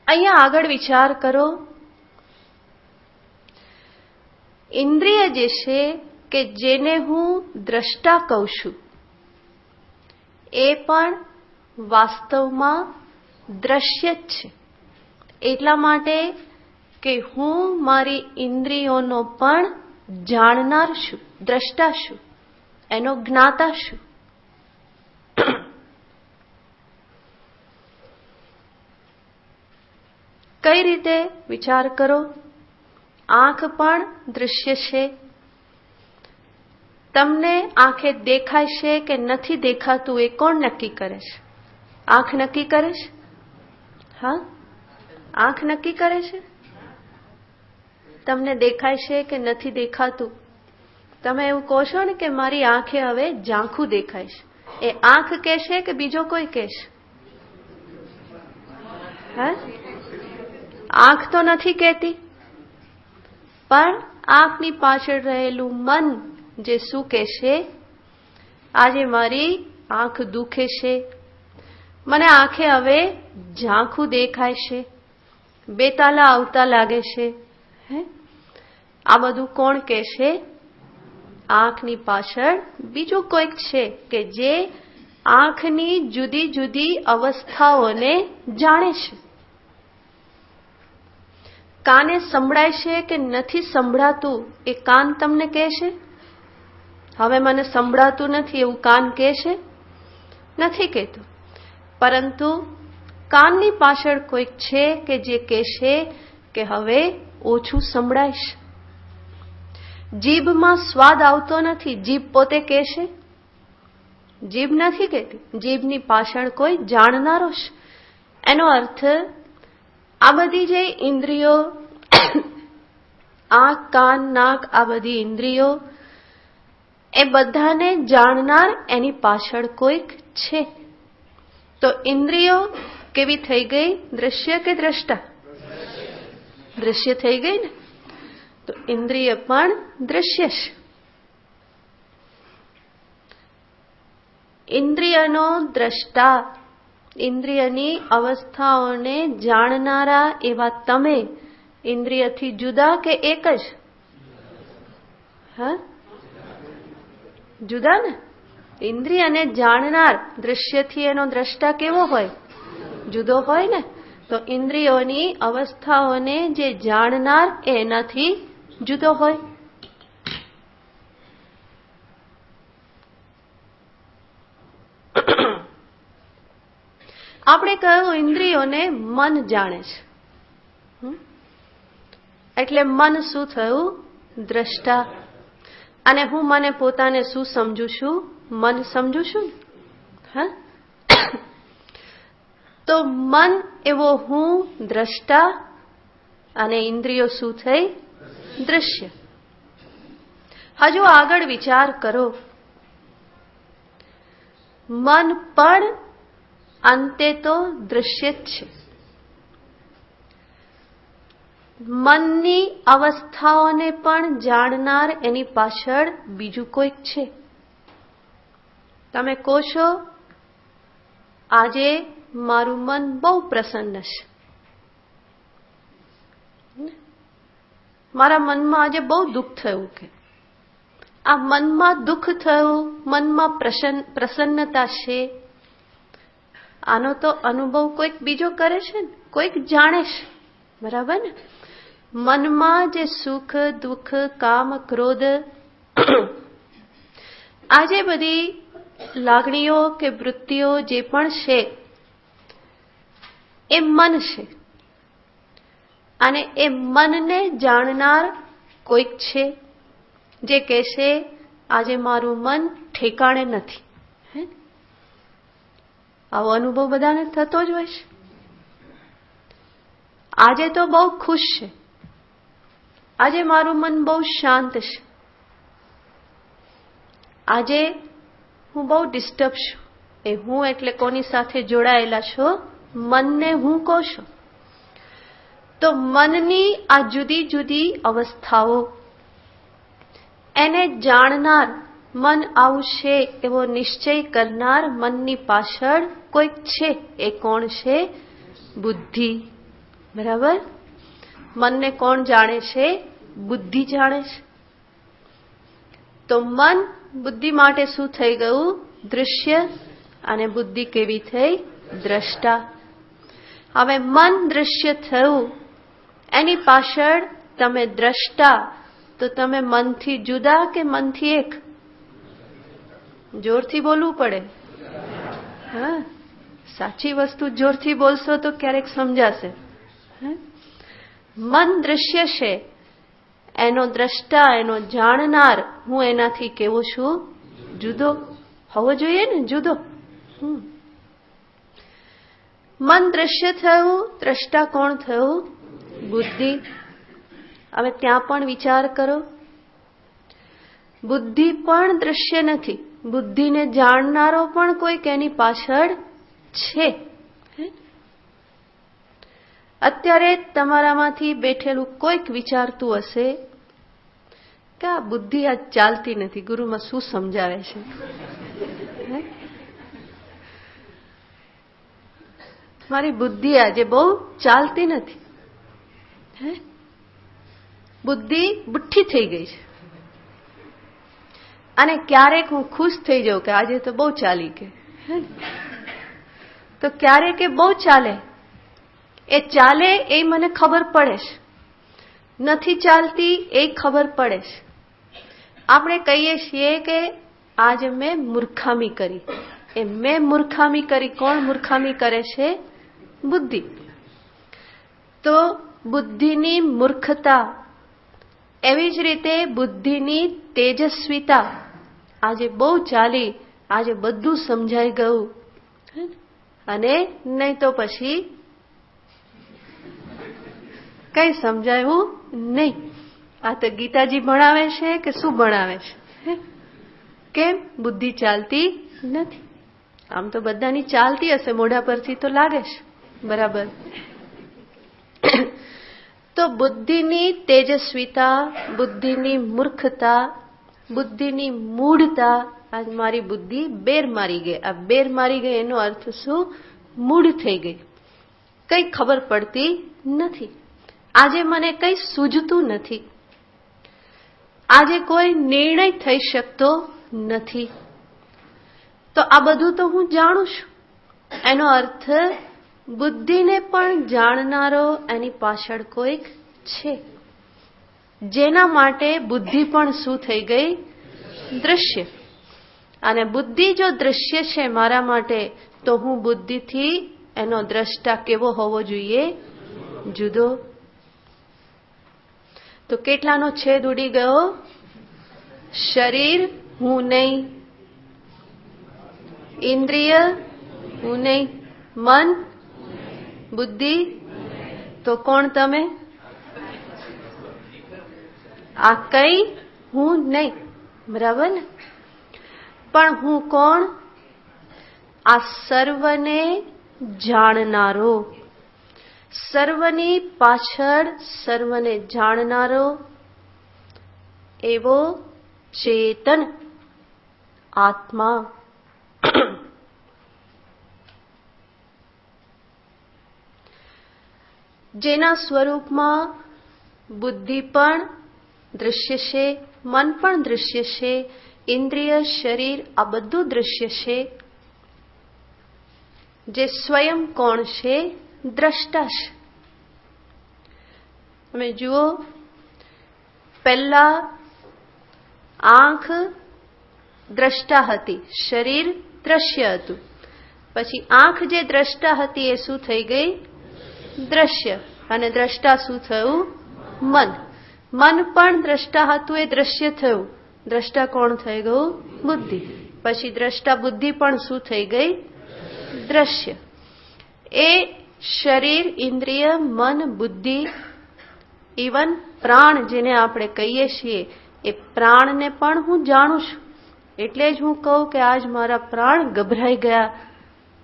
[SPEAKER 2] અહીંયા આગળ વિચાર કરો. ઇન્દ્રિય જે છે કે જેને હું દ્રષ્ટા કહું છું, એ પણ વાસ્તવમાં દ્રશ્ય જ છે. એટલા માટે કે હું મારી ઇન્દ્રિયોનો પણ જાણનાર છું, દ્રષ્ટા છું, એનો જ્ઞાતા છું. કઈ રીતે? વિચાર કરો. આંખ પણ દૃશ્ય છે. તમને આંખે દેખાય છે કે નથી દેખાતું એ કોણ નક્કી કરે છે? આંખ નક્કી કરે છે? હા, આંખ નક્કી કરે છે. તમને દેખાય છે કે નથી દેખાતું? તમે એવું કહો છો ને કે મારી આંખે હવે ઝાંખું દેખાય છે. એ આંખ કહેશે કે બીજો કોઈ કહેશે? હે? આંખ તો નથી કહેતી, પણ આંખની પાછળ રહેલું મન જે શું કહેશે? આજે મારી આંખ દુખે છે, મને આંખે હવે ઝાંખું દેખાય છે, બેતાલા આવતા લાગે છે. હે? આ બધું કોણ કહેશે? આંખની પાછળ બીજું કોઈક છે કે જે આંખની જુદી જુદી અવસ્થાઓને જાણે છે. કાને સંભળાય છે કે નથી સંભળાતું એ કાન તમને કહેશે? હવે મને સંભળાતું નથી એવું કાન કહેશે? નથી કહેતું. પરંતુ કાનની પાછળ કોઈક છે કે જે કહેશે કે હવે ઓછું સંભળાય છે. જીભમાં સ્વાદ આવતો નથી, જીભ પોતે કહેશે? જીભ નથી કહેતી. જીભની પાછળ કોઈ જાણનારો છે. એનો અર્થ આ બધી જે ઇન્દ્રિયો, આંખ, કાન, નાક, આ બધી ઇન્દ્રિયો, એ બધાને જાણનાર એની પાછળ કોઈક છે. તો ઇન્દ્રિયો કેવી થઈ ગઈ? દ્રશ્ય કે દ્રષ્ટા? દ્રશ્ય થઈ ગઈ ને. તો ઇન્દ્રિય પણ દ્રશ્ય છે. ઇન્દ્રિયનો દ્રષ્ટા, ઇન્દ્રિયની અવસ્થાઓને જાણનારા એવા તમે ઇન્દ્રિયથી જુદા કે એક જ? હા, જુદા ને. ઇન્દ્રિયને જાણનાર દૃશ્યથી એનો દ્રષ્ટા કેવો હોય? જુદો હોય ને. તો ઇન્દ્રિયોની અવસ્થાઓને જે જાણનાર એનાથી જુદો હોય. આપણે કહ્યું ઇન્દ્રિયોને મન જાણે છે. એટલે મન શું થયું? દ્રષ્ટા. અને હું મને પોતાને શું સમજુ છું? મન સમજુ છું. હા, તો મન એવો હું દ્રષ્ટા અને ઇન્દ્રિયો શું થઈ? દૃશ્ય. હજુ આગળ વિચાર કરો. મન પણ અંતે તો દૃશ્ય જ છે. મનની અવસ્થાઓને પણ જાણનાર એની પાછળ બીજું કોઈક છે. તમે કહો છો આજે મારું મન બહુ પ્રસન્ન છે, મારા મનમાં આજે બહુ દુઃખ થયું. કે આ મનમાં દુઃખ થયું, મનમાં પ્રસન્નતા છે, આનો તો અનુભવ કોઈક બીજો કરે છે ને, કોઈક જાણે છે. બરાબર ને. મનમાં જે સુખ, દુઃખ, કામ, ક્રોધ, આ જે બધી લાગણીઓ કે વૃત્તિઓ જે પણ છે એ મન છે. અને એ મનને જાણનાર કોઈક છે જે કહેશે આજે મારું મન ઠેકાણે નથી. આવો અનુભવ બધાને થતો જ હોય છે. આજે તો બહુ ખુશ છે, આજે મારું મન બહુ શાંત છે, આજે હું બહુ ડિસ્ટર્બ છું. એ હું એટલે કોની સાથે જોડાયેલા છો? મનને હું કહો છો. તો મનની આ જુદી જુદી અવસ્થાઓ, એને જાણનાર, મન આવું છે એવો નિશ્ચય કરનાર મનની પાછળ કોઈક છે. એ કોણ છે? બુદ્ધિ. બરાબર? મનને કોણ જાણે છે? બુદ્ધિ જાણે છે. તો મન બુદ્ધિ માટે શું થઈ ગયું? દૃશ્ય. અને બુદ્ધિ કેવી થઈ? દ્રષ્ટા. હવે મન દૃશ્ય થયું, એની પાછળ તમે દ્રષ્ટા, તો તમે મનથી જુદા કે મનથી એક? જોરથી બોલવું પડે. હા, સાચી વસ્તુ જોરથી બોલશો તો ક્યારેક સમજાશે. મન દૃશ્ય છે, એનો દ્રષ્ટા, એનો જાણનાર હું એનાથી કેવો છું? જુદો હોવો જોઈએ ને, જુદો. મન દ્રશ્ય થયું, દ્રષ્ટા કોણ થયું? બુદ્ધિ. હવે ત્યાં પણ વિચાર કરો, બુદ્ધિ પણ દ્રશ્ય નથી, બુદ્ધિને જાણનારો પણ કોઈક એની પાછળ છે. અત્યારે તમારામાંથી બેઠેલું કોઈક વિચારતું હશે કે આ બુદ્ધિ આ ચાલતી નથી, ગુરુમાં શું સમજાવે છે? મારી બુદ્ધિ આજે બહુ ચાલતી નથી, બુદ્ધિ બુઠ્ઠી થઈ ગઈ છે. અને ક્યારેક હું ખુશ થઈ જાઉં કે આજે તો બહુ ચાલી કે, તો ક્યારેક એ બહુ ચાલે. એ ચાલે એ મને ખબર પડે છે, નથી ચાલતી એ ખબર પડે છે. આપણે કહીએ છીએ કે આજ મેં મૂર્ખામી કરી. એ મેં મૂર્ખામી કરી, કોણ મૂર્ખામી કરે છે? બુદ્ધિ. તો બુદ્ધિની મૂર્ખતા, એવી જ રીતે બુદ્ધિની તેજસ્વીતા. આજે બહુ ચાલી, આજે બધું સમજાઈ ગયું, અને નહીં તો પછી કઈ સમજાયું નહીં. આ તો ગીતાજી ભણાવે છે કે શું ભણાવે છે? કેમ? બુદ્ધિ ચાલતી નથી. આમ તો બધાની ચાલતી હશે, મોઢા પરથી તો લાગે છે. બરાબર? તો બુદ્ધિની તેજસ્વીતા, બુદ્ધિની મૂર્ખતા, બુદ્ધિની મૂઢતા. આજ મારી બુદ્ધિ બેર મારી ગઈ. આ બેર મારી ગઈ એનો અર્થ શું? મૂઢ થઈ ગઈ, કઈ ખબર પડતી નથી. આજે મને કઈ સૂઝતું નથી, આજે કોઈ નિર્ણય થઈ શકતો નથી. તો આ બધું તો હું જાણું છું. એનો અર્થ બુદ્ધિને પણ જાણનારો એની પાછળ કોઈક છે, જેના માટે બુદ્ધિ પણ શું થઈ ગઈ? દૃશ્ય. અને બુદ્ધિ જો દૃશ્ય છે મારા માટે, તો હું બુદ્ધિથી એનો દ્રષ્ટા કેવો હોવો જોઈએ? જુદો. તો કેટલાનો છેદ ઉડી ગયો? શરીર હું નહીં, ઇન્દ્રિય હું નહીં, મન, બુદ્ધિ. તો કોણ તમે? આ કઈ હું નહીં. બરાબર ને? પણ હું કોણ? આ સર્વને જાણનારો, સર્વની પાછળ સર્વને જાણનારો એવો ચેતન આત્મા. જેના સ્વરૂપમાં બુદ્ધિ પણ દૃશ્ય છે, મન પણ દૃશ્ય છે, ઇન્દ્રિય, શરીર આ બધું દૃશ્ય છે. જે સ્વયં કોણ છે? દ્રષ્ટા છે. તમે જુઓ, પહેલા આંખ દ્રષ્ટા હતી, શરીર દ્રશ્ય હતું. પછી આંખ જે દ્રષ્ટા હતી એ શું થઈ ગઈ? દ્રશ્ય. અને દ્રષ્ટા શું થયું? મન. મન પણ દ્રષ્ટા હતું, એ દ્રશ્ય થયું. દ્રષ્ટા કોણ થઈ ગયું? બુદ્ધિ. પછી દ્રષ્ટા બુદ્ધિ પણ શું થઈ ગઈ? દ્રશ્ય. એ શરીર, ઇન્દ્રિય, મન, બુદ્ધિ ઇવન પ્રાણ જેને આપણે કહીએ છીએ એ પ્રાણને પણ હું જાણું છું. એટલે જ હું કહું કે આજ મારા પ્રાણ ગભરાઈ ગયા,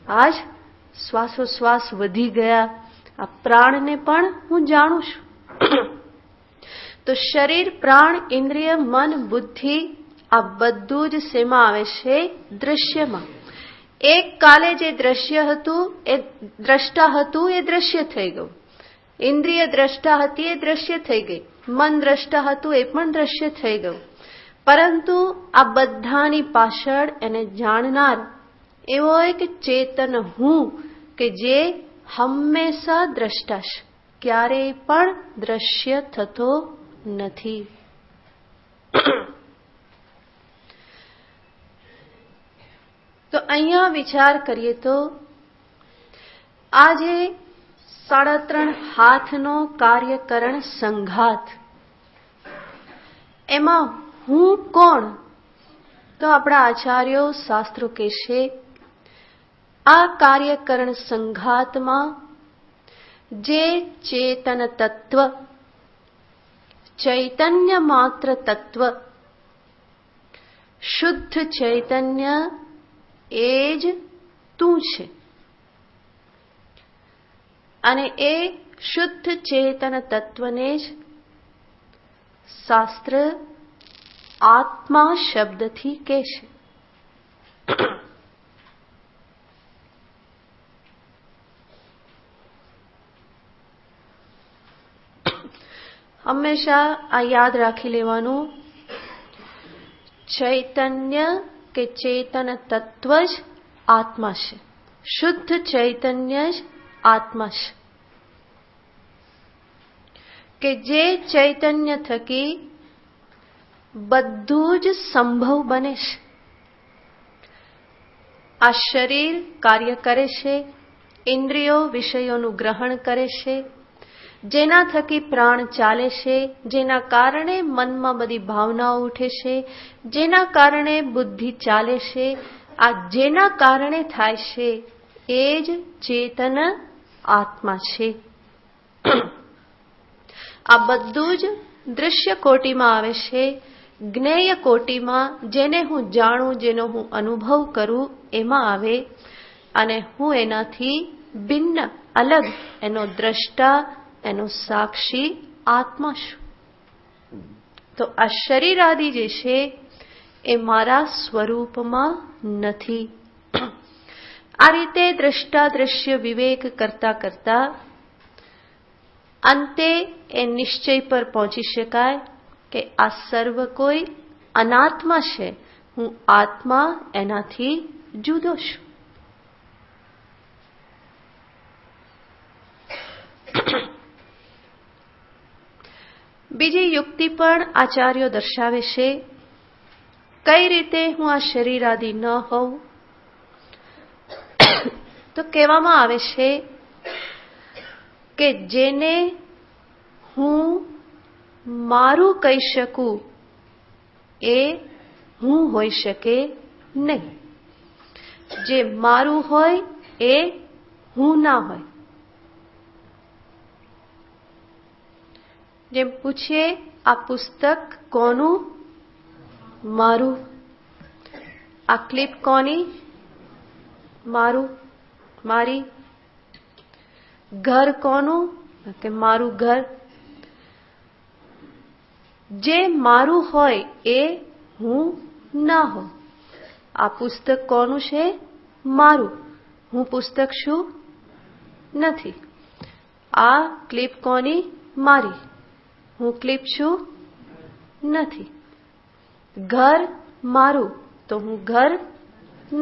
[SPEAKER 2] આજ શ્વાસોશ્વાસ વધી ગયા. આ પ્રાણને પણ હું જાણું છું. તો શરીર, પ્રાણ, ઇન્દ્રિય, મન, બુદ્ધિ આ બધું જ શેમાં આવે છે? દ્રશ્યમાં. એક કાલે જે દ્રશ્ય હતું, એ દ્રષ્ટા હતું, એ દ્રશ્ય થઈ ગયું. ઇન્દ્રિય દ્રષ્ટા હતી, એ દ્રશ્ય થઈ ગઈ. મન દ્રષ્ટા હતું, એ પણ દ્રશ્ય થઈ ગયું. પરંતુ આ બધાની પાછળ એને જાણનાર એવો એક ચેતન હું કે જે હંમેશા દ્રષ્ટા છે, ક્યારેય પણ દ્રશ્ય થતો નથી. તો અહીંયા વિચાર કરીએ તો આજે 3.5 હાથનો કાર્યકરણ સંઘાત, એમાં હું કોણ? તો આપણા આચાર્યો, શાસ્ત્રો કહેશે આ કાર્યકરણ સંઘાતમાં જે ચેતન તત્વ, ચૈતન્ય માત્ર તત્વ, શુદ્ધ ચૈતન્ય એ જ તું છે. અને એ શુદ્ધ ચેતન તત્વને જ શાસ્ત્ર આત્મા શબ્દથી કહે છે. હંમેશા આ યાદ રાખી લેવાનું, ચૈતન્ય કે ચેતન તત્વ જ આત્મા છે. શુદ્ધ ચૈતન્ય જ આત્મા છે કે જે ચૈતન્ય થકી બધું જ સંભવ બને છે. આ શરીર કાર્ય કરે છે, ઇન્દ્રિયો વિષયોનું ગ્રહણ કરે છે, જેના થકી પ્રાણ ચાલે છે, જેના કારણે મનમાં બધી ભાવનાઓ ઉઠે છે, જેના કારણે બુદ્ધિ ચાલે છે, આ જેના કારણે થાય છે એ જ ચેતન આત્મા છે. આ બધું જ દૃશ્ય કોટીમાં આવે છે. જ્ઞેય કોટીમાં જેને હું જાણું, જેનો હું અનુભવ કરું એમાં આવે. અને હું એનાથી ભિન્ન, અલગ, એનો દ્રષ્ટા, એનો સાક્ષી આત્મા છું. તો આ શરીર આદિ જે છે એ મારા સ્વરૂપમાં નથી. આ રીતે દ્રષ્ટા દ્રશ્ય વિવેક કરતા કરતા અંતે એ નિશ્ચય પર પહોંચી શકાય કે આ સર્વ કોઈ અનાત્મા છે, હું આત્મા એનાથી જુદો છું. બીજી યુક્તિ પણ આચાર્યો દર્શાવે છે. કઈ રીતે હું આ શરીર આદિ ન હોઉં? તો કહેવામાં આવે છે કે જેને હું મારું કહી શકું એ હું હોઈ શકે નહીં. જે મારું હોય એ હું ના હોય. જેમ પૂછીએ, આ પુસ્તક કોનું? મારું. આ ક્લિપ કોની? મારું, મારી. ઘર કોનું? કે મારું ઘર. જે મારું હોય એ હું ના હોય. આ પુસ્તક કોનું છે? મારું. હું પુસ્તક છું? નથી. આ ક્લિપ કોની? મારી. હું ક્લિપ છું? નથી. ઘર મારું, તો હું ઘર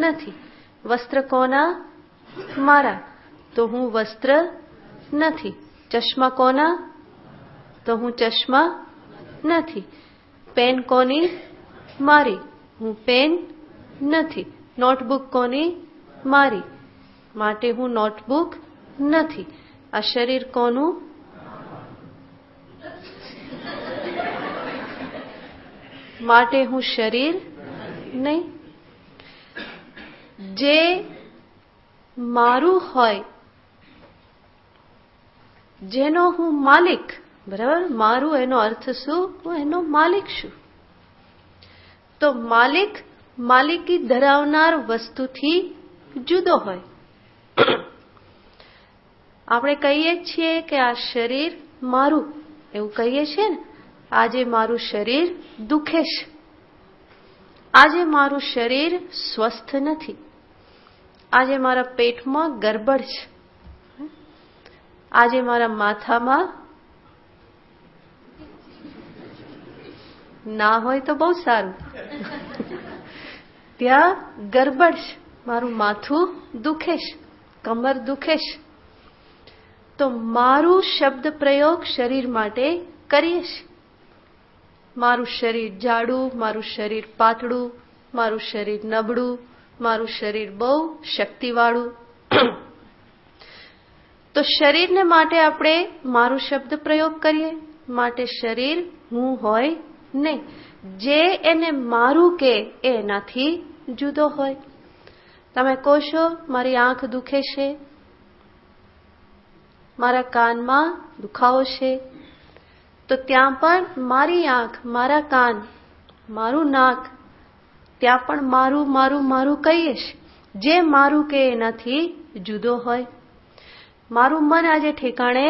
[SPEAKER 2] નથી. વસ્ત્ર કોના? મારા, તો હું વસ્ત્ર નથી. ચશ્મા કોના? તો હું ચશ્મા નથી. પેન કોની? મારી, હું પેન નથી. નોટબુક કોની? મારી, માટે હું નોટબુક નથી. આ શરીર કોનું? માટે હું શરીર નહીં. જે મારું હોય, જેનો હું માલિક, બરાબર? મારું એનો અર્થ શું? હું એનો માલિક છું. તો માલિક માલિકી ધરાવનાર વસ્તુથી જુદો હોય. આપણે કહીએ છીએ કે આ શરીર મારું, એવું કહીએ છીએ ને. આજે મારું શરીર દુખે છે, આજે મારું શરીર સ્વસ્થ નથી, આજે મારા પેટમાં ગરબડ છે, આજે મારા માથામાં ના હોય તો બહુ સારું, ત્યાં ગરબડ છે, મારું માથું દુખે છે, કમર દુખે છે. તો મારું શબ્દ પ્રયોગ શરીર માટે કરીએ છીએ. મારું શરીર જાડું, મારું શરીર પાતળું, મારું શરીર નબળું, મારું શરીર બહુ શક્તિવાળું. તો શરીરને માટે આપણે મારું શબ્દ પ્રયોગ કરીએ. માટે શરીર હું હોય નહીં. જે એને મારું કે એનાથી જુદો હોય. તમે કહો છો મારી આંખ દુખે છે, મારા કાનમાં દુખાવો છે, તો ત્યાં પણ મારી આંખ, મારા કાન, મારું નાક, ત્યાં પણ મારું મારું મારું કહીએ છીએ. જે મારું કે એનાથી જુદો હોય. મારું મન આજે ઠેકાણે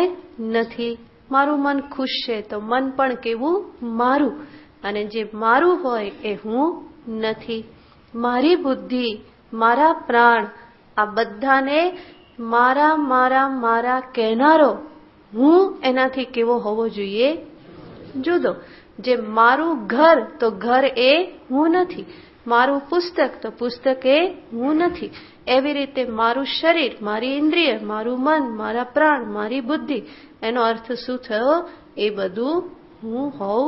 [SPEAKER 2] નથી, મારું મન ખુશ છે, તો મન પણ કેવું? મારું. અને જે મારું હોય એ હું નથી. મારી બુદ્ધિ, મારા પ્રાણ, આ બધાને મારા મારા મારા કહેનારો હું એનાથી કેવો હોવો જોઈએ? જુદો. જે મારું ઘર, તો ઘર એ હું નથી. મારું પુસ્તક, તો પુસ્તક એ હું નથી. એવી રીતે મારું શરીર, મારી ઇન્દ્રિય, મારું મન, મારા પ્રાણ, મારી બુદ્ધિ, એનો અર્થ શું થયો? એ બધું હું હોઉં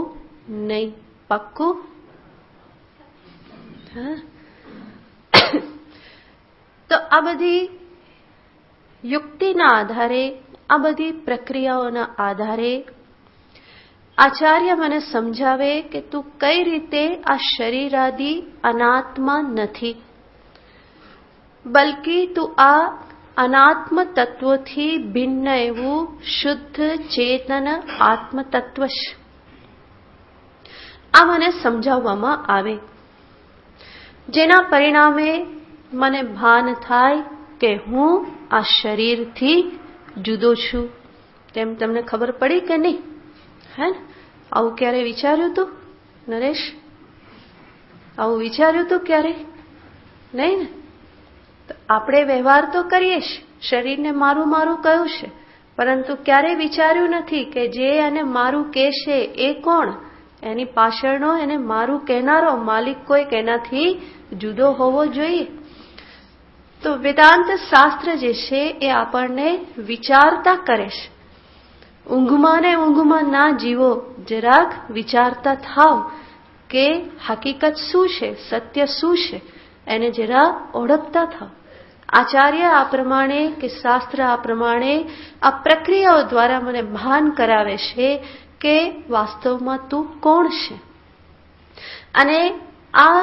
[SPEAKER 2] નહીં. પક્કું? તો આ બધી યુક્તિના આધારે, આ બધી પ્રક્રિયાઓના આધારે આચાર્ય મને સમજાવે કે તું કઈ રીતે આ શરીરાદિ અનાત્મા નથી, બલકી તું આ અનાત્મ તત્વોથી ભિન્ન એવું શુદ્ધ ચેતન આત્મ તત્વ છે. આ મને સમજાવવામાં આવે, જેના પરિણામે મને ભાન થાય કે હું આ શરીરથી જુદો છું. તેમ તમને ખબર પડી કે નહીં? હે ને? આવું ક્યારે વિચાર્યું હતું નરેશ? આવું વિચાર્યું હતું ક્યારે? નહીં ને? તો આપણે વ્યવહાર તો કરીએ છીએ, શરીરને મારું મારું કહ્યું છે, પરંતુ ક્યારેય વિચાર્યું નથી કે જે એને મારું કહેશે એ કોણ? એની પાછળનો એને મારું કહેનારો માલિક કોઈક એનાથી જુદો હોવો જોઈએ. તો વેદાંત શાસ્ત્ર જે છે એ આપણને વિચારતા કરે છે. ઊંઘમાં ને ઊંઘમાં ના જીવો, જરાક વિચારતા થાવ કે હકીકત શું છે, સત્ય શું છે, એને જરા ઓળખતા થાવ. આચાર્ય આ પ્રમાણે કે શાસ્ત્ર આ પ્રમાણે આ પ્રક્રિયાઓ દ્વારા મને ભાન કરાવે છે કે વાસ્તવમાં તું કોણ છે. અને આ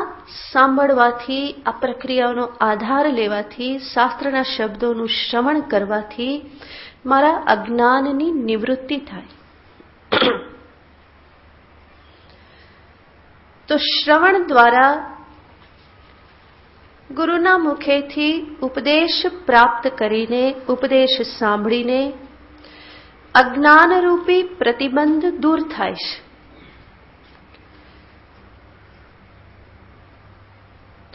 [SPEAKER 2] સાંભળવાથી, આ પ્રક્રિયાઓનો આધાર લેવાથી, શાસ્ત્રના શબ્દોનું શ્રવણ કરવાથી મારા અજ્ઞાનની નિવૃત્તિ થાય. તો શ્રવણ દ્વારા, ગુરુના મુખેથી ઉપદેશ પ્રાપ્ત કરીને, ઉપદેશ સાંભળીને અજ્ઞાનરૂપી પ્રતિબંધ દૂર થાય છે.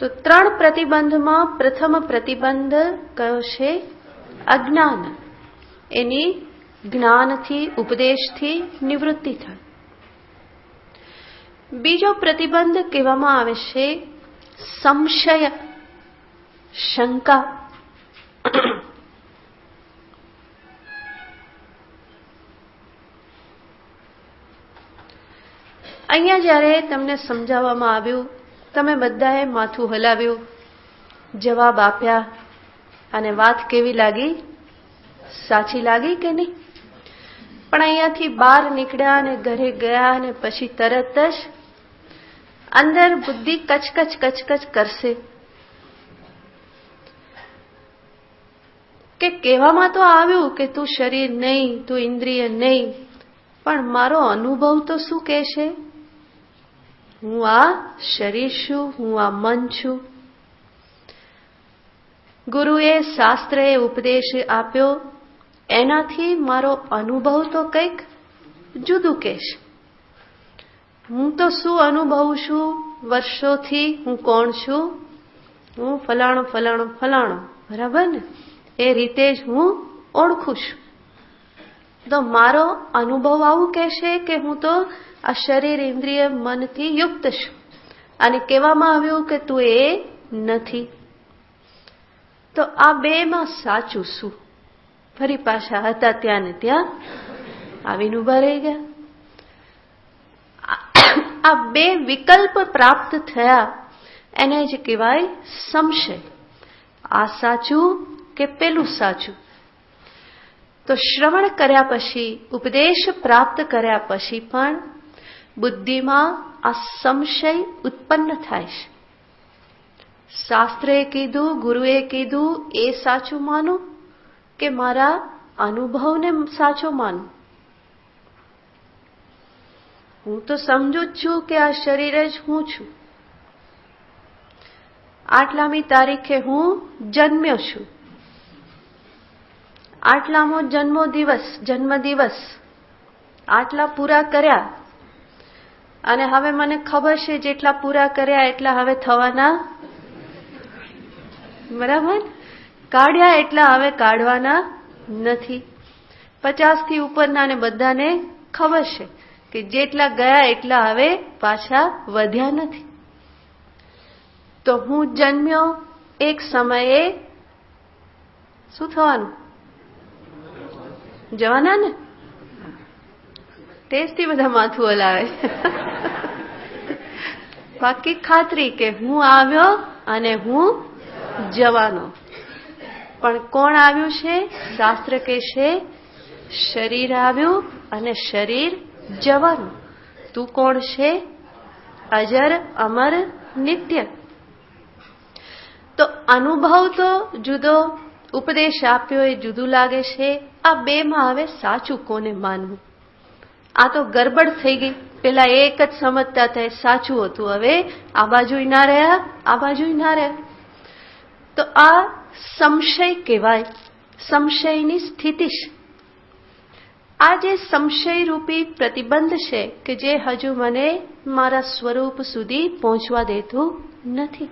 [SPEAKER 2] તો 3 પ્રતિબંધમાં પ્રથમ પ્રતિબંધ કયો છે? અજ્ઞાન. એની જ્ઞાનથી, ઉપદેશથી નિવૃત્તિ થાય. બીજો પ્રતિબંધ કહેવામાં આવે છે સંશય, શંકા. અહીંયા જ્યારે તમને સમજાવવામાં આવ્યું, તમે બધાએ માથું હલાવ્યું, જવાબ આપ્યા, અને વાત કેવી લાગી? સાચી લાગી કે નહીં? પણ અહીંયાથી બહાર નીકળ્યા અને ઘરે ગયા અને પછી તરત જ અંદર બુદ્ધિ કચકચ કચકચ કરશે કે કહેવામાં તો આવ્યું કે તું શરીર નહીં, તું ઇન્દ્રિય નહીં, પણ મારો અનુભવ તો શું કહે છે? હું આ શરીર છું, હું આ મન છું. ગુરુએ, શાસ્ત્રએ ઉપદેશ આપ્યો, એનાથી મારો અનુભવ તો કંઈક જુદું કહે છે. હું તો શું અનુભવું છું વર્ષોથી? હું કોણ છું? હું ફલાણો ફલાણો ફલાણો, બરાબર ને? એ રીતે જ હું ઓળખું છું. તો મારો અનુભવ આવું કહેશે કે હું તો આ શરીર, ઇન્દ્રિય, મનથી યુક્ત છું. અને કહેવામાં આવ્યું કે તું એ નથી. તો આ બેમાં સાચું શું? ફરી પાછા હતા ત્યાં ને ત્યાં આવીને ઉભા રહી ગયા. આ બે વિકલ્પ પ્રાપ્ત થયા, એને જ કહેવાય સંશય. આ સાચું કે પેલું સાચું? તો શ્રવણ કર્યા પછી, ઉપદેશ પ્રાપ્ત કર્યા પછી પણ બુદ્ધિમાં આ સંશય ઉત્પન્ન થાય છે. શાસ્ત્રએ કીધું, ગુરુએ કીધું એ સાચું માનું કે મારા અનુભવને સાચો માનું? હું તો સમજુ જ છું કે આ શરીર જ હું છું. આટલામી તારીખે હું જન્મ્યો છું. આટલામો જન્મદિવસ આટલા પૂરા કર્યા, અને હવે મને ખબર છે જેટલા પૂરા કર્યા એટલા હવે થવાના, બરાબર? કાઢ્યા એટલા હવે કાઢવાના નથી. 50 થી ઉપરના ને બધાને ખબર છે કે જેટલા ગયા એટલા હવે પાછા વધ્યા નથી. તો હું જન્મ્યો, એક સમયે શું થવાનું? જવાના ને? ટેસ્ટથી બધા માથું હલાવે. બાકી ખાતરી કે હું આવ્યો અને હું જવાનો. પણ કોણ આવ્યું છે? શાસ્ત્ર કહેશે શરીર આવ્યું અને શરીર જવાનું. તું કોણ છે? અજર, અમર, નિત્ય. તો અનુભવ તો જુદો, ઉપદેશ આપ્યો એ જુદું લાગે છે. આ બેમાં હવે સાચું કોને માનવું? આ તો ગરબડ થઈ ગઈ. પેલા એક જ સમજતા થાય સાચું હતું, હવે આ બાજુ ના રહ્યા, આ બાજુ ના રહ્યા. તો આ સંશય કહેવાય, સંશયની સ્થિતિ છે. આ જે સંશય રૂપી પ્રતિબંધ છે કે જે હજુ મને મારા સ્વરૂપ સુધી પહોંચવા દેતું નથી.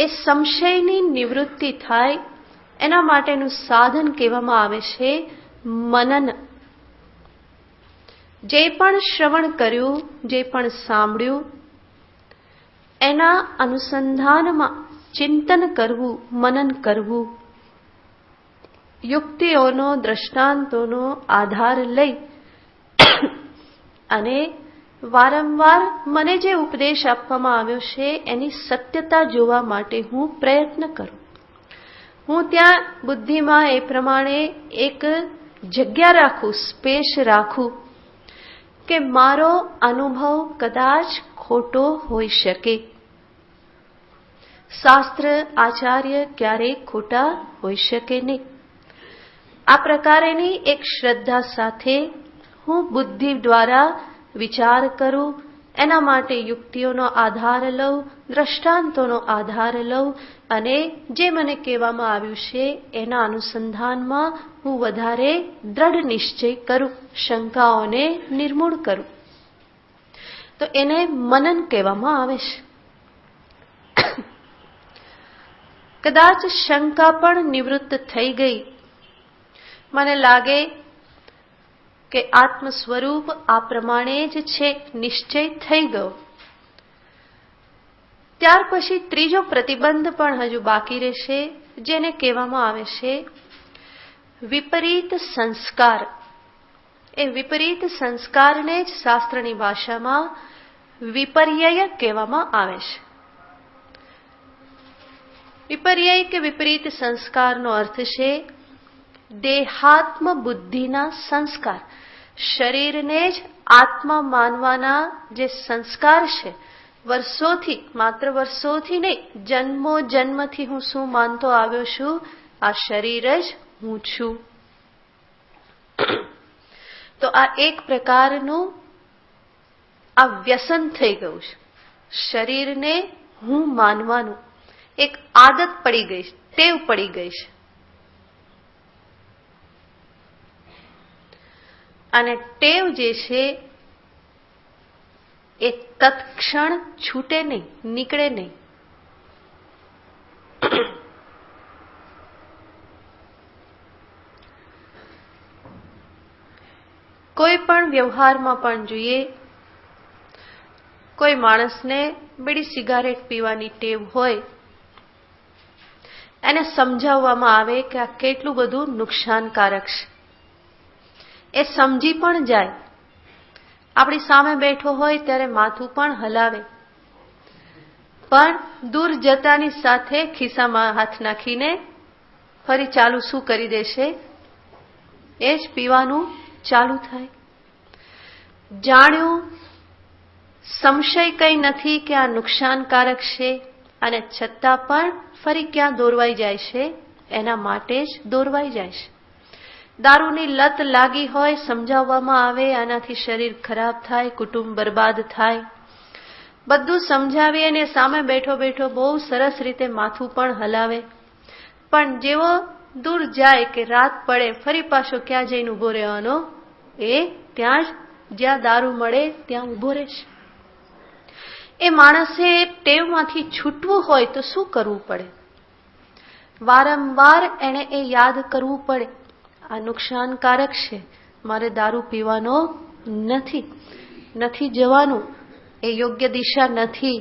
[SPEAKER 2] એ સંશયની નિવૃત્તિ થાય એના માટેનું સાધન કહેવામાં આવે છે મનન. જે પણ શ્રવણ કર્યું, જે પણ સાંભળ્યું, એના અનુસંધાનમાં ચિંતન કરવું, મનન કરવું. યુક્તિઓનો, દ્રષ્ટાંતોનો આધાર લઈ અને વારંવાર મને જે ઉપદેશ આપવામાં આવ્યો છે એની સત્યતા જોવા માટે હું પ્રયત્ન કરું. હું ત્યાં બુદ્ધિમાં એ પ્રમાણે એક જગ્યા રાખું, સ્પેસ રાખું કે મારો અનુભવ કદાચ ખોટો હોઈ શકે. શાસ્ત્ર, આચાર્ય ક્યારેય ખોટા હોઈ શકે નહીં. આ પ્રકારેની એક શ્રદ્ધા સાથે હું બુદ્ધિ દ્વારા વિચાર કરું, એના માટે યુક્તિઓનો આધાર લઉં, દ્રષ્ટાંતોનો આધાર લઉં અને જે મને કહેવામાં આવ્યું છે એના અનુસંધાનમાં હું વધારે દ્રઢ નિશ્ચય કરું, શંકાઓને નિર્મૂળ કરું. તો એને મનન કહેવામાં આવે છે. કદાચ શંકા પણ નિવૃત્ત થઈ ગઈ, મને લાગે કે આત્મ સ્વરૂપ આ પ્રમાણે જ છે, નિશ્ચય થઈ ગયો. ત્યાર પછી ત્રીજો પ્રતિબંધ પણ હજુ બાકી રહેશે, જેને કહેવામાં આવે છે વિપરીત સંસ્કાર. એ વિપરીત સંસ્કારને જ શાસ્ત્રની ભાષામાં વિપર્યય કહેવામાં આવે છે. વિપર્યય કે વિપરીત સંસ્કારનો અર્થ છે દેહાત્મ બુદ્ધિના સંસ્કાર. શરીરને જ આત્મા માનવાના જે સંસ્કાર છે, વર્ષોથી, માત્ર વર્ષોથી નહીં, જન્મો જન્મથી હું શું માનતો આવ્યો છું? આ શરીર જ હું છું. તો આ એક પ્રકારનું આ વ્યસન થઈ ગયું છે. શરીરને હું માનવાનું એક આદત પડી ગઈ છે, ટેવ પડી ગઈ છે. અને ટેવ જે છે એ તત્ક્ષણ છૂટે નહીં, નીકળે નહીં. કોઈ પણ વ્યવહારમાં પણ જોઈએ, કોઈ માણસને બીડી સિગારેટ પીવાની ટેવ હોય, એને સમજાવવામાં આવે કે આ કેટલું બધું નુકસાનકારક છે. એ સમજી પણ જાય. આપણી સામે બેઠો હોય ત્યારે માથું પણ હલાવે, પણ દૂર જતાની સાથે ખિસ્સામાં હાથ નાખીને ફરી ચાલુ શું કરી દેશે? એ જ પીવાનું ચાલુ થાય. જાણ્યું, સંશય કંઈ નથી કે આ નુકસાનકારક છે, અને છતાં પણ ફરી ક્યાં દોરવાઈ જાય છે? એના માટે જ દોરવાઈ જાય છે. દારૂની લત લાગી હોય, સમજાવવામાં આવે આનાથી શરીર ખરાબ થાય, કુટુંબ બરબાદ થાય, બધું સમજાવીએ અને સામે બેઠો બેઠો બહુ સરસ રીતે માથું પણ હલાવે, પણ જેવો દૂર જાય કે રાત પડે ફરી પાછો ક્યાં જઈને ઉભો રહેવાનો? એ ત્યાં જ જ્યાં દારૂ મળે ત્યાં ઉભો રહેશે. એ માણસે ટેવમાંથી છૂટવું હોય તો શું કરવું પડે? વારંવાર એને એ યાદ કરવું પડે, આ નુકસાનકારક છે, મારે દારૂ પીવાનો નથી જવાનું, એ યોગ્ય દિશા નથી.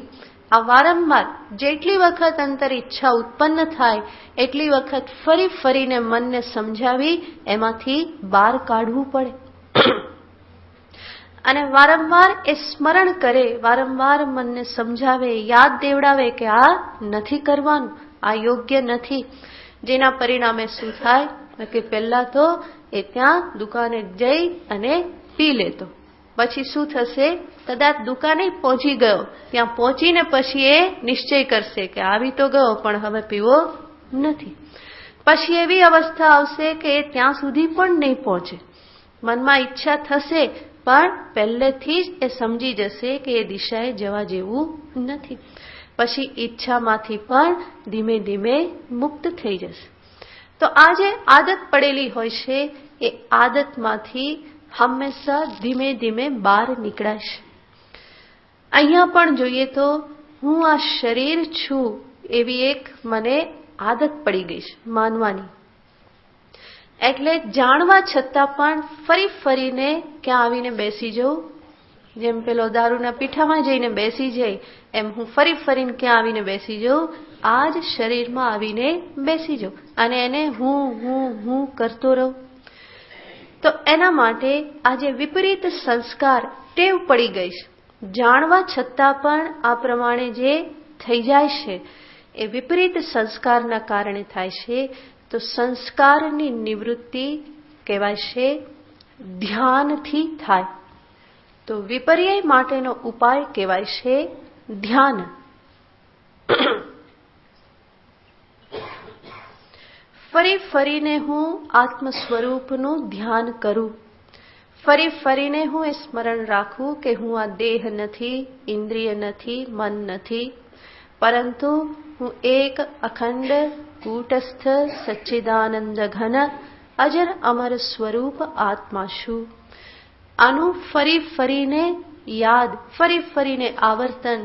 [SPEAKER 2] આ વારંવાર જેટલી વખત અંતર ઈચ્છા ઉત્પન્ન થાય એટલી વખત ફરી ફરીને મનને સમજાવી એમાંથી બહાર કાઢવું પડે. અને વારંવાર એ સ્મરણ કરે, વારંવાર મનને સમજાવે, યાદ દેવડાવે કે આ નથી કરવાનું, આ યોગ્ય નથી. જેના પરિણામે શું થાય કે પહેલા તો એ ત્યાં દુકાને જઈ અને પી લેતો. પછી શું થશે? કદાચ દુકાને પહોંચી ગયો, ત્યાં પહોંચીને પછી એ નિશ્ચય કરશે કે આવી તો ગયો પણ હવે પીવો નથી. પછી એવી અવસ્થા આવશે કે એ ત્યાં સુધી પણ નહીં પહોંચે. મનમાં ઈચ્છા થશે પણ પહેલેથી જ એ સમજી જશે કે એ દિશાએ જવા જેવું નથી. પછી ઈચ્છામાંથી પણ ધીમે ધીમે મુક્ત થઈ જશે. તો આ જે આદત પડેલી હોય છે એ આદતમાંથી હંમેશા ધીમે ધીમે બહાર નીકળાશે. અહીંયા પણ જોઈએ તો હું આ શરીર છું એવી એક મને આદત પડી ગઈ છે માનવાની. એટલે જાણવા છતાં પણ ફરી ફરીને ક્યાં આવીને બેસી જવું? જેમ પેલો દારૂના પીઠામાં જઈને બેસી જાય એમ હું ફરી ફરીને ક્યાં આવીને બેસી જાઉં? આ જ શરીરમાં આવીને બેસી જાઉં અને એને હું કરતો રહું. તો એના માટે આ જે વિપરીત સંસ્કાર ટેવ પડી ગઈ છે, જાણવા છતાં પણ આ પ્રમાણે જે થઈ જાય છે એ વિપરીત સંસ્કારના કારણે થાય છે. તો સંસ્કારની નિવૃત્તિ કહેવાય છે ધ્યાનથી થાય. તો વિપર્યય માટેનો ઉપાય કહેવાય છે ધ્યાન. ફરી ફરીને હું આત્મ સ્વરૂપનું ધ્યાન કરું, ફરી ફરીને હું એ સ્મરણ રાખું કે હું આ દેહ નથી, ઇન્દ્રિય નથી, મન નથી, પરંતુ હું એક અખંડ કૂટસ્થ સચ્ચિદાનંદ ઘન અજર અમર સ્વરૂપ આત્મા છું. આનું ફરી ફરીને યાદ, ફરી ફરીને આવર્તન,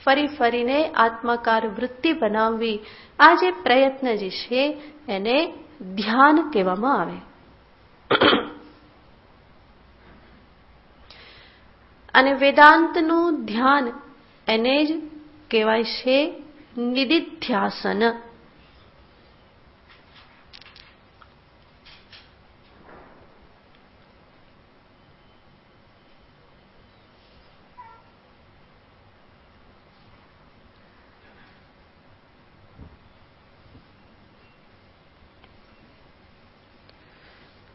[SPEAKER 2] ફરી ફરીને આત્માકાર વૃત્તિ બનાવવી, આ જે પ્રયત્ન જે છે એને ધ્યાન કહેવામાં આવે. અને વેદાંતનું ધ્યાન એને જ કહેવાય છે નિદિધ્યાસન.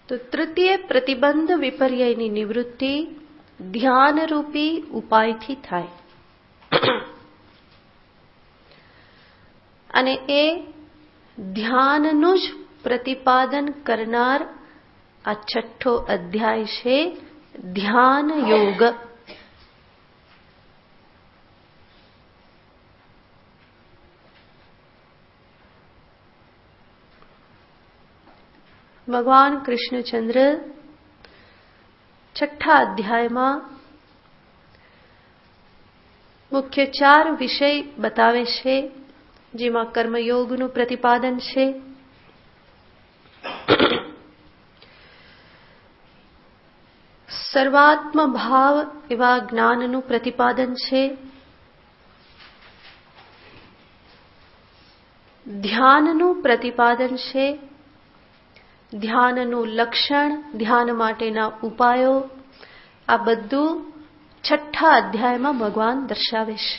[SPEAKER 2] તો તૃતીય પ્રતિબંધ વિપર્યયની નિવૃત્તિ ધ્યાનરૂપી ઉપાયથી થાય. અને એ ધ્યાનનું જ પ્રતિપાદન કરનાર આ છઠ્ઠો અધ્યાય છે ધ્યાન યોગ. ભગવાન કૃષ્ણચંદ્ર છઠ્ઠા અધ્યાયમાં મુખ્ય 4 વિષય બતાવે છે, જેમાં કર્મયોગનું પ્રતિપાદન છે, સર્વાત્મ ભાવ એવા જ્ઞાનનું પ્રતિપાદન છે, ધ્યાનનું પ્રતિપાદન છે, ધ્યાનનું લક્ષણ, ધ્યાન માટેના ઉપાયો, આ બધું છઠ્ઠા અધ્યાયમાં ભગવાન દર્શાવે છે.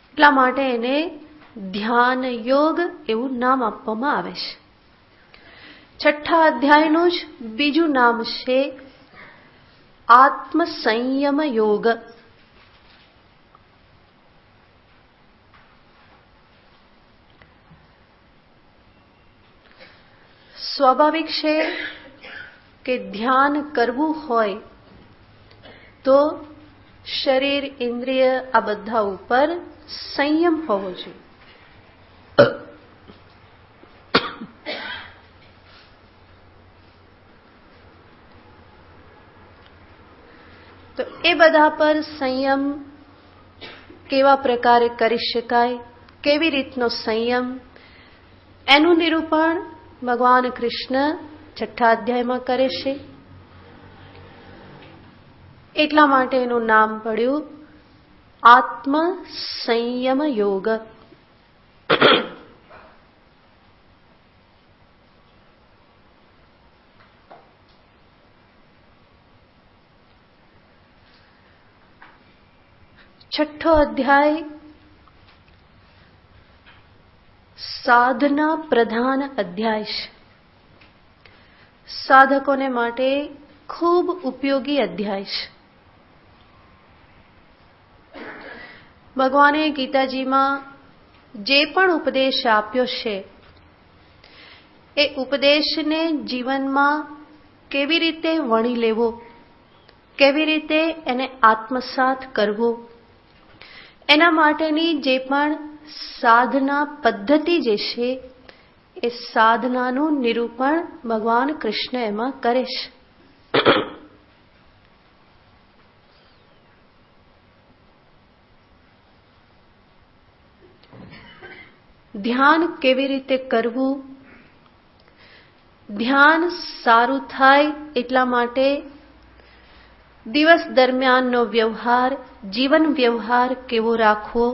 [SPEAKER 2] એટલા માટે એને ધ્યાન યોગ એવું નામ આપવામાં આવે છે. છઠ્ઠા અધ્યાયનું જ બીજું નામ છે આત્મ સંયમ યોગ. સ્વાભાવિક છે કે ધ્યાન કરવું હોય તો શરીર, ઇન્દ્રિય આ બધા ઉપર સંયમ હોવો જોઈએ. તો એ બધા પર સંયમ કેવા પ્રકારે કરી શકાય, કેવી રીતનો સંયમ, એનું નિરૂપણ ભગવાન કૃષ્ણ છઠ્ઠા અધ્યાયમાં કરે છે. એટલા માટે એનું નામ પડ્યું આત્મ સંયમ યોગ. છઠ્ઠો અધ્યાય સાધના પ્રધાન અધ્યાય છે. સાધકોને માટે ખૂબ ઉપયોગી અધ્યાય છે. ભગવાને ગીતાજીમાં જે પણ ઉપદેશ આપ્યો છે એ ઉપદેશને જીવનમાં કેવી રીતે વણી લેવો, કેવી રીતે એને આત્મસાત કરવો, એના માટેની જે પણ સાધના પદ્ધતિ જે છે એ સાધનાનું નિરૂપણ ભગવાન કૃષ્ણ એમાં કરે છે. ધ્યાન કેવી રીતે કરવું, ધ્યાન સારું થાય એટલા માટે દિવસ દરમિયાનનો વ્યવહાર, જીવન વ્યવહાર કેવો રાખવો,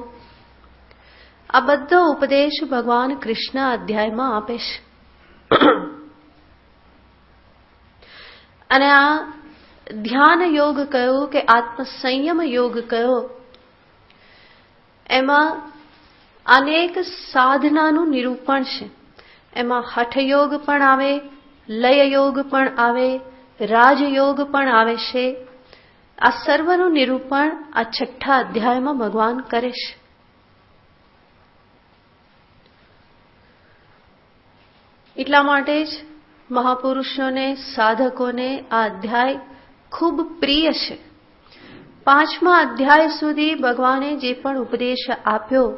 [SPEAKER 2] આ બધો ઉપદેશ ભગવાન કૃષ્ણ અધ્યાયમાં આપે છે. અને આ ધ્યાન યોગ કયો કે આત્મ સંયમ યોગ કયો, એમાં અનેક સાધનાનું નિરૂપણ છે. એમાં હઠયોગ પણ આવે, લય યોગ પણ આવે, રાજયોગ પણ આવે છે. આ સર્વનું નિરૂપણ આ છઠ્ઠા અધ્યાયમાં ભગવાન કરે છે. એટલા માટે જ મહાપુરુષોને, સાધકોને આ અધ્યાય ખૂબ પ્રિય છે. 5મા અધ્યાય સુધી ભગવાને જે પણ ઉપદેશ આપ્યો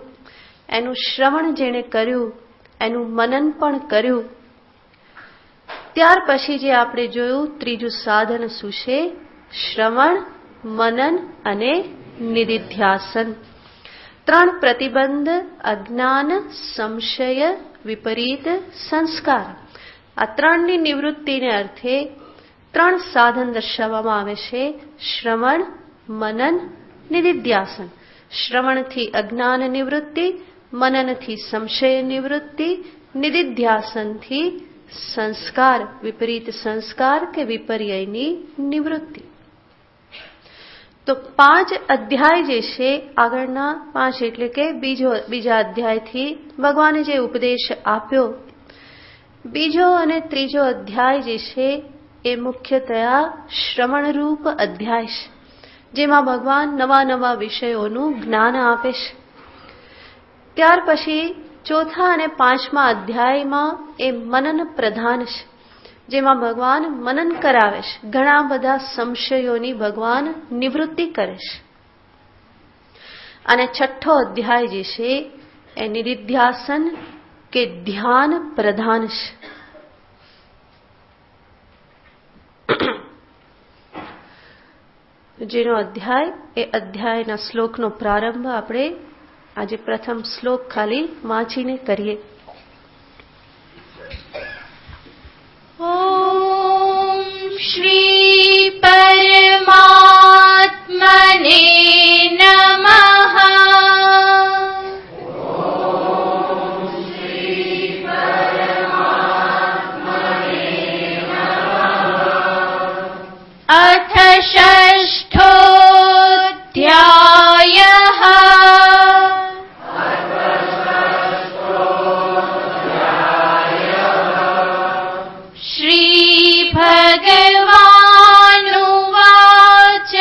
[SPEAKER 2] એનું શ્રવણ જેણે કર્યું, એનું મનન પણ કર્યું, ત્યાર પછી જે આપણે જોયું ત્રીજું સાધન શું છે? શ્રવણ, મનન અને નિધિધ્યાસન. 3 પ્રતિબંધ: અજ્ઞાન, સંશય, વિપરીત સંસ્કાર. આ 3ની નિવૃત્તિને અર્થે 3 સાધન દર્શાવવામાં આવે છે: શ્રવણ, મનન, નિધિધ્યાસન. શ્રવણથી અજ્ઞાન નિવૃત્તિ, મનનથી સંશય નિવૃત્તિ, નિધિધ્યાસનથી સંસ્કાર, વિપરીત સંસ્કાર કે વિપર્યયની નિવૃત્તિ. તો 5 અધ્યાય જે છે, આગળના 5 એટલે કે બીજા અધ્યાયથી ભગવાને જે ઉપદેશ આપ્યો, બીજો અને ત્રીજો અધ્યાય જે છે એ મુખ્યતયા શ્રવણરૂપ અધ્યાય છે, જેમાં ભગવાન નવા નવા વિષયોનું જ્ઞાન આપે છે. ત્યાર પછી ચોથા અને પાંચમા અધ્યાયમાં એ મનન પ્રધાન છે, જેમાં ભગવાન મનન કરાવે છે, ઘણા બધા સંશયોની ભગવાન નિવૃત્તિ કરે છે. અને છઠ્ઠો અધ્યાય જે છે એ નિધિધ્યાસન કે ધ્યાન પ્રધાન છે. જેનો અધ્યાય એ અધ્યાયના શ્લોકનો પ્રારંભ આપણે આજે પ્રથમ શ્લોક ખાલી વાંચીને કરીએ.
[SPEAKER 1] ઓમ શ્રી પરમાત્મને નમઃ. अथ षष्ठोऽध्यायः. श्रीभगवानुवाच.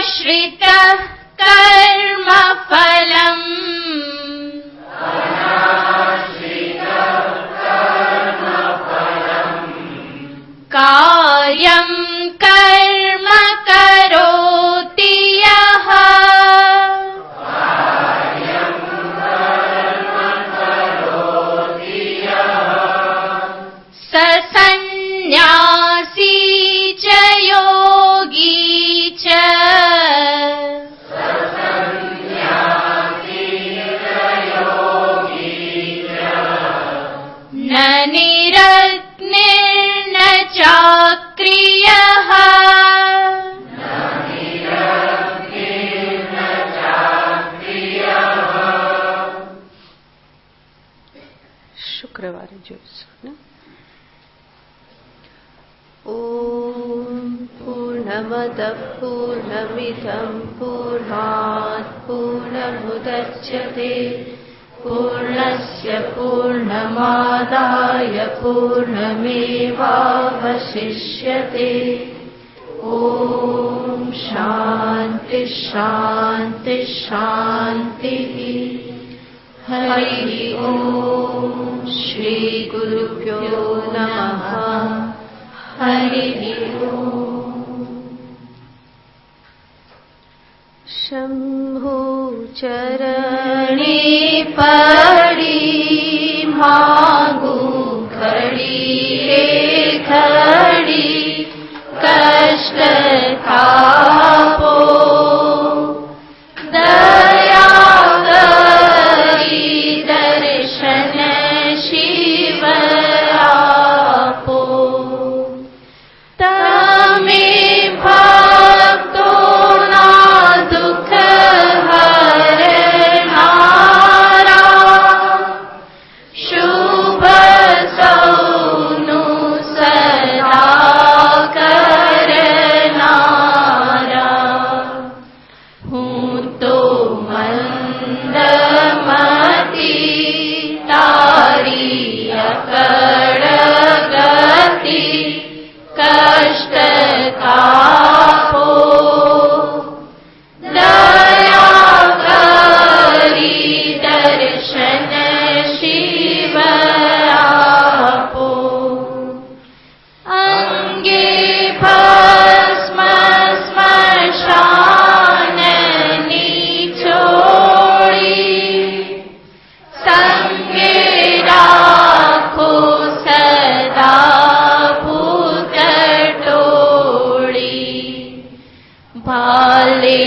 [SPEAKER 1] अनाश्रितः कर्मफलम् कार्यं कर्म करोति यः स सन्न्यासी च योगी च न निरग्निर्न चाक्रियः
[SPEAKER 2] શુક્રવારે જોઈશું ને. ઓમ પૂર્ણમદ પૂર્ણમિદં પૂર્ણાત પૂર્ણમુદચ્યતે પૂર્ણસ્ય પૂર્ણમાદાય પૂર્ણમેવાવશિષ્યતે. ઓમ શાંતિ શાંતિ શાંતિ. હરિ ઓમ શ્રી ગુરુભ્યો નમઃ. હરિ ઓમ. શંભુ ચરણે પડી માંગુ ઘડીએ ઘડી કષ્ટ થાપો. દયા કરી દર્શન શિવ આપો. તમે ભક્તોના દુઃખ હરનારા, શુભ સૌનું સદા કરનારા. હું તો મંદમતી તારી અકળ ગતિ કષ્ટ કાપો. દયા કરી દર્શન શિવ આપો. અંગે ભસ્મ સ્મશાનની છોડી, સંગે રાખો સદા ભૂત ટોળી. ભાલે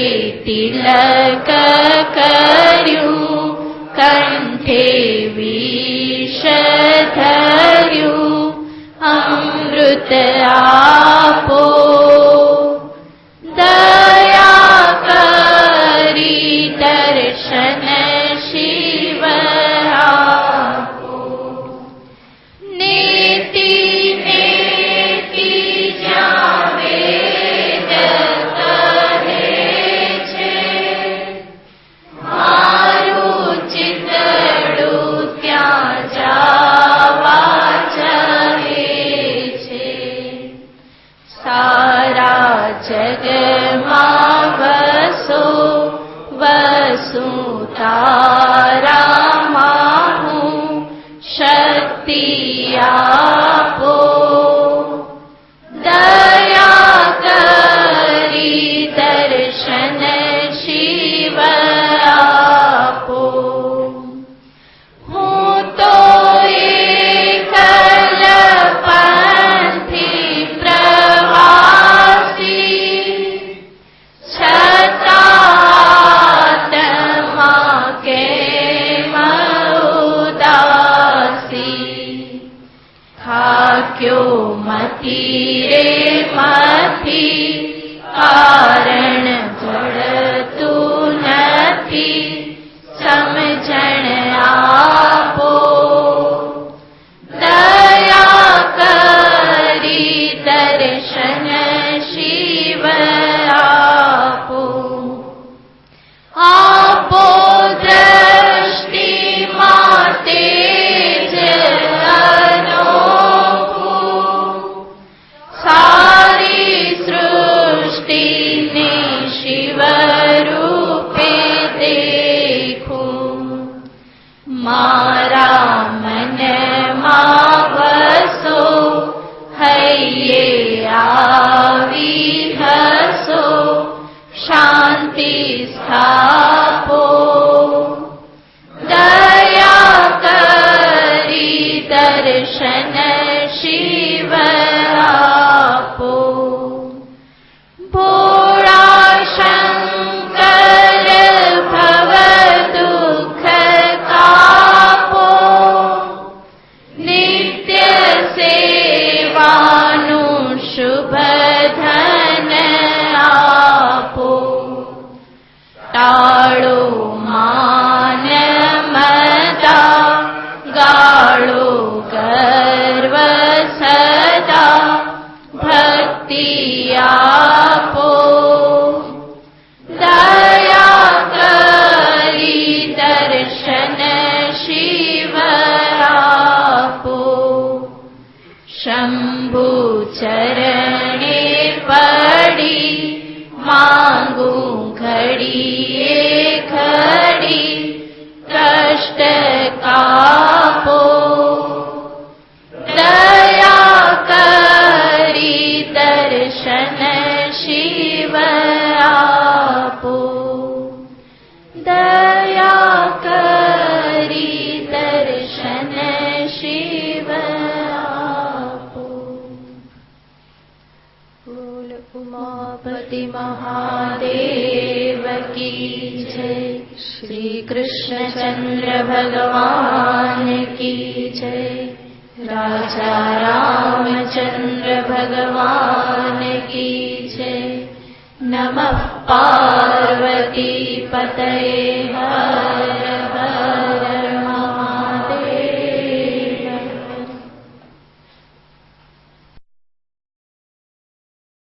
[SPEAKER 2] તિલક કર્યું, કંઠે વિષ ધર્યું, અમૃત આપો. દયા કરી દર્શન શિવ આપો. નેતિ નેતિ જ્યાં વેદ કહે છે, મારું ચિતડું ત્યાં જાવા ચાહે છે. સા
[SPEAKER 1] જગમાં વસો વસુધારામાં હું શક્તિ આપો. દયા કરી દર્શન શિવ આપો. હું તો એકલ પંથી પ્રવાસી, છતાં કેમ ઉદાસી. થાક્યો મતી રે મથી, કારણ જડતું નથી, સમજણ આપો. દયા કરી દર્શન શિવ આપો. આપો દ્રષ્ટિ માટે જ અનોખું, સારી સૃષ્ટિને શિવ રૂપે દેખું. મારા મનમાં વસો, હૈયે આવી હસો, શાંતિ સ્થાપો. દયા કરી દર્શન શિવ આપો. ભોળા શંકર ભવ દુઃખ કાપો. નિત્ય સેવાનું શુભ ધન આપો. ટાળો માન મદા, ગાળો ગર્વ સદા, ભક્તિ આપો. દયા કરી દર્શન શિવ આપો. શંભુ ચરણે પડી, માંગું ઘડીએ ઘડી, કષ્ટ કાપો. દયા કરી દર્શન શિવ આપો. દયા કરી દર્શન શિવ આપો. બોલ ઉમાપતિ મહાદેવ કી જય. શ્રી કૃષ્ણચંદ્ર ભગવાન કી જય. રાજા રામચંદ્ર ભગવાન કી જય. નમઃ પાર્વતી પતયે હર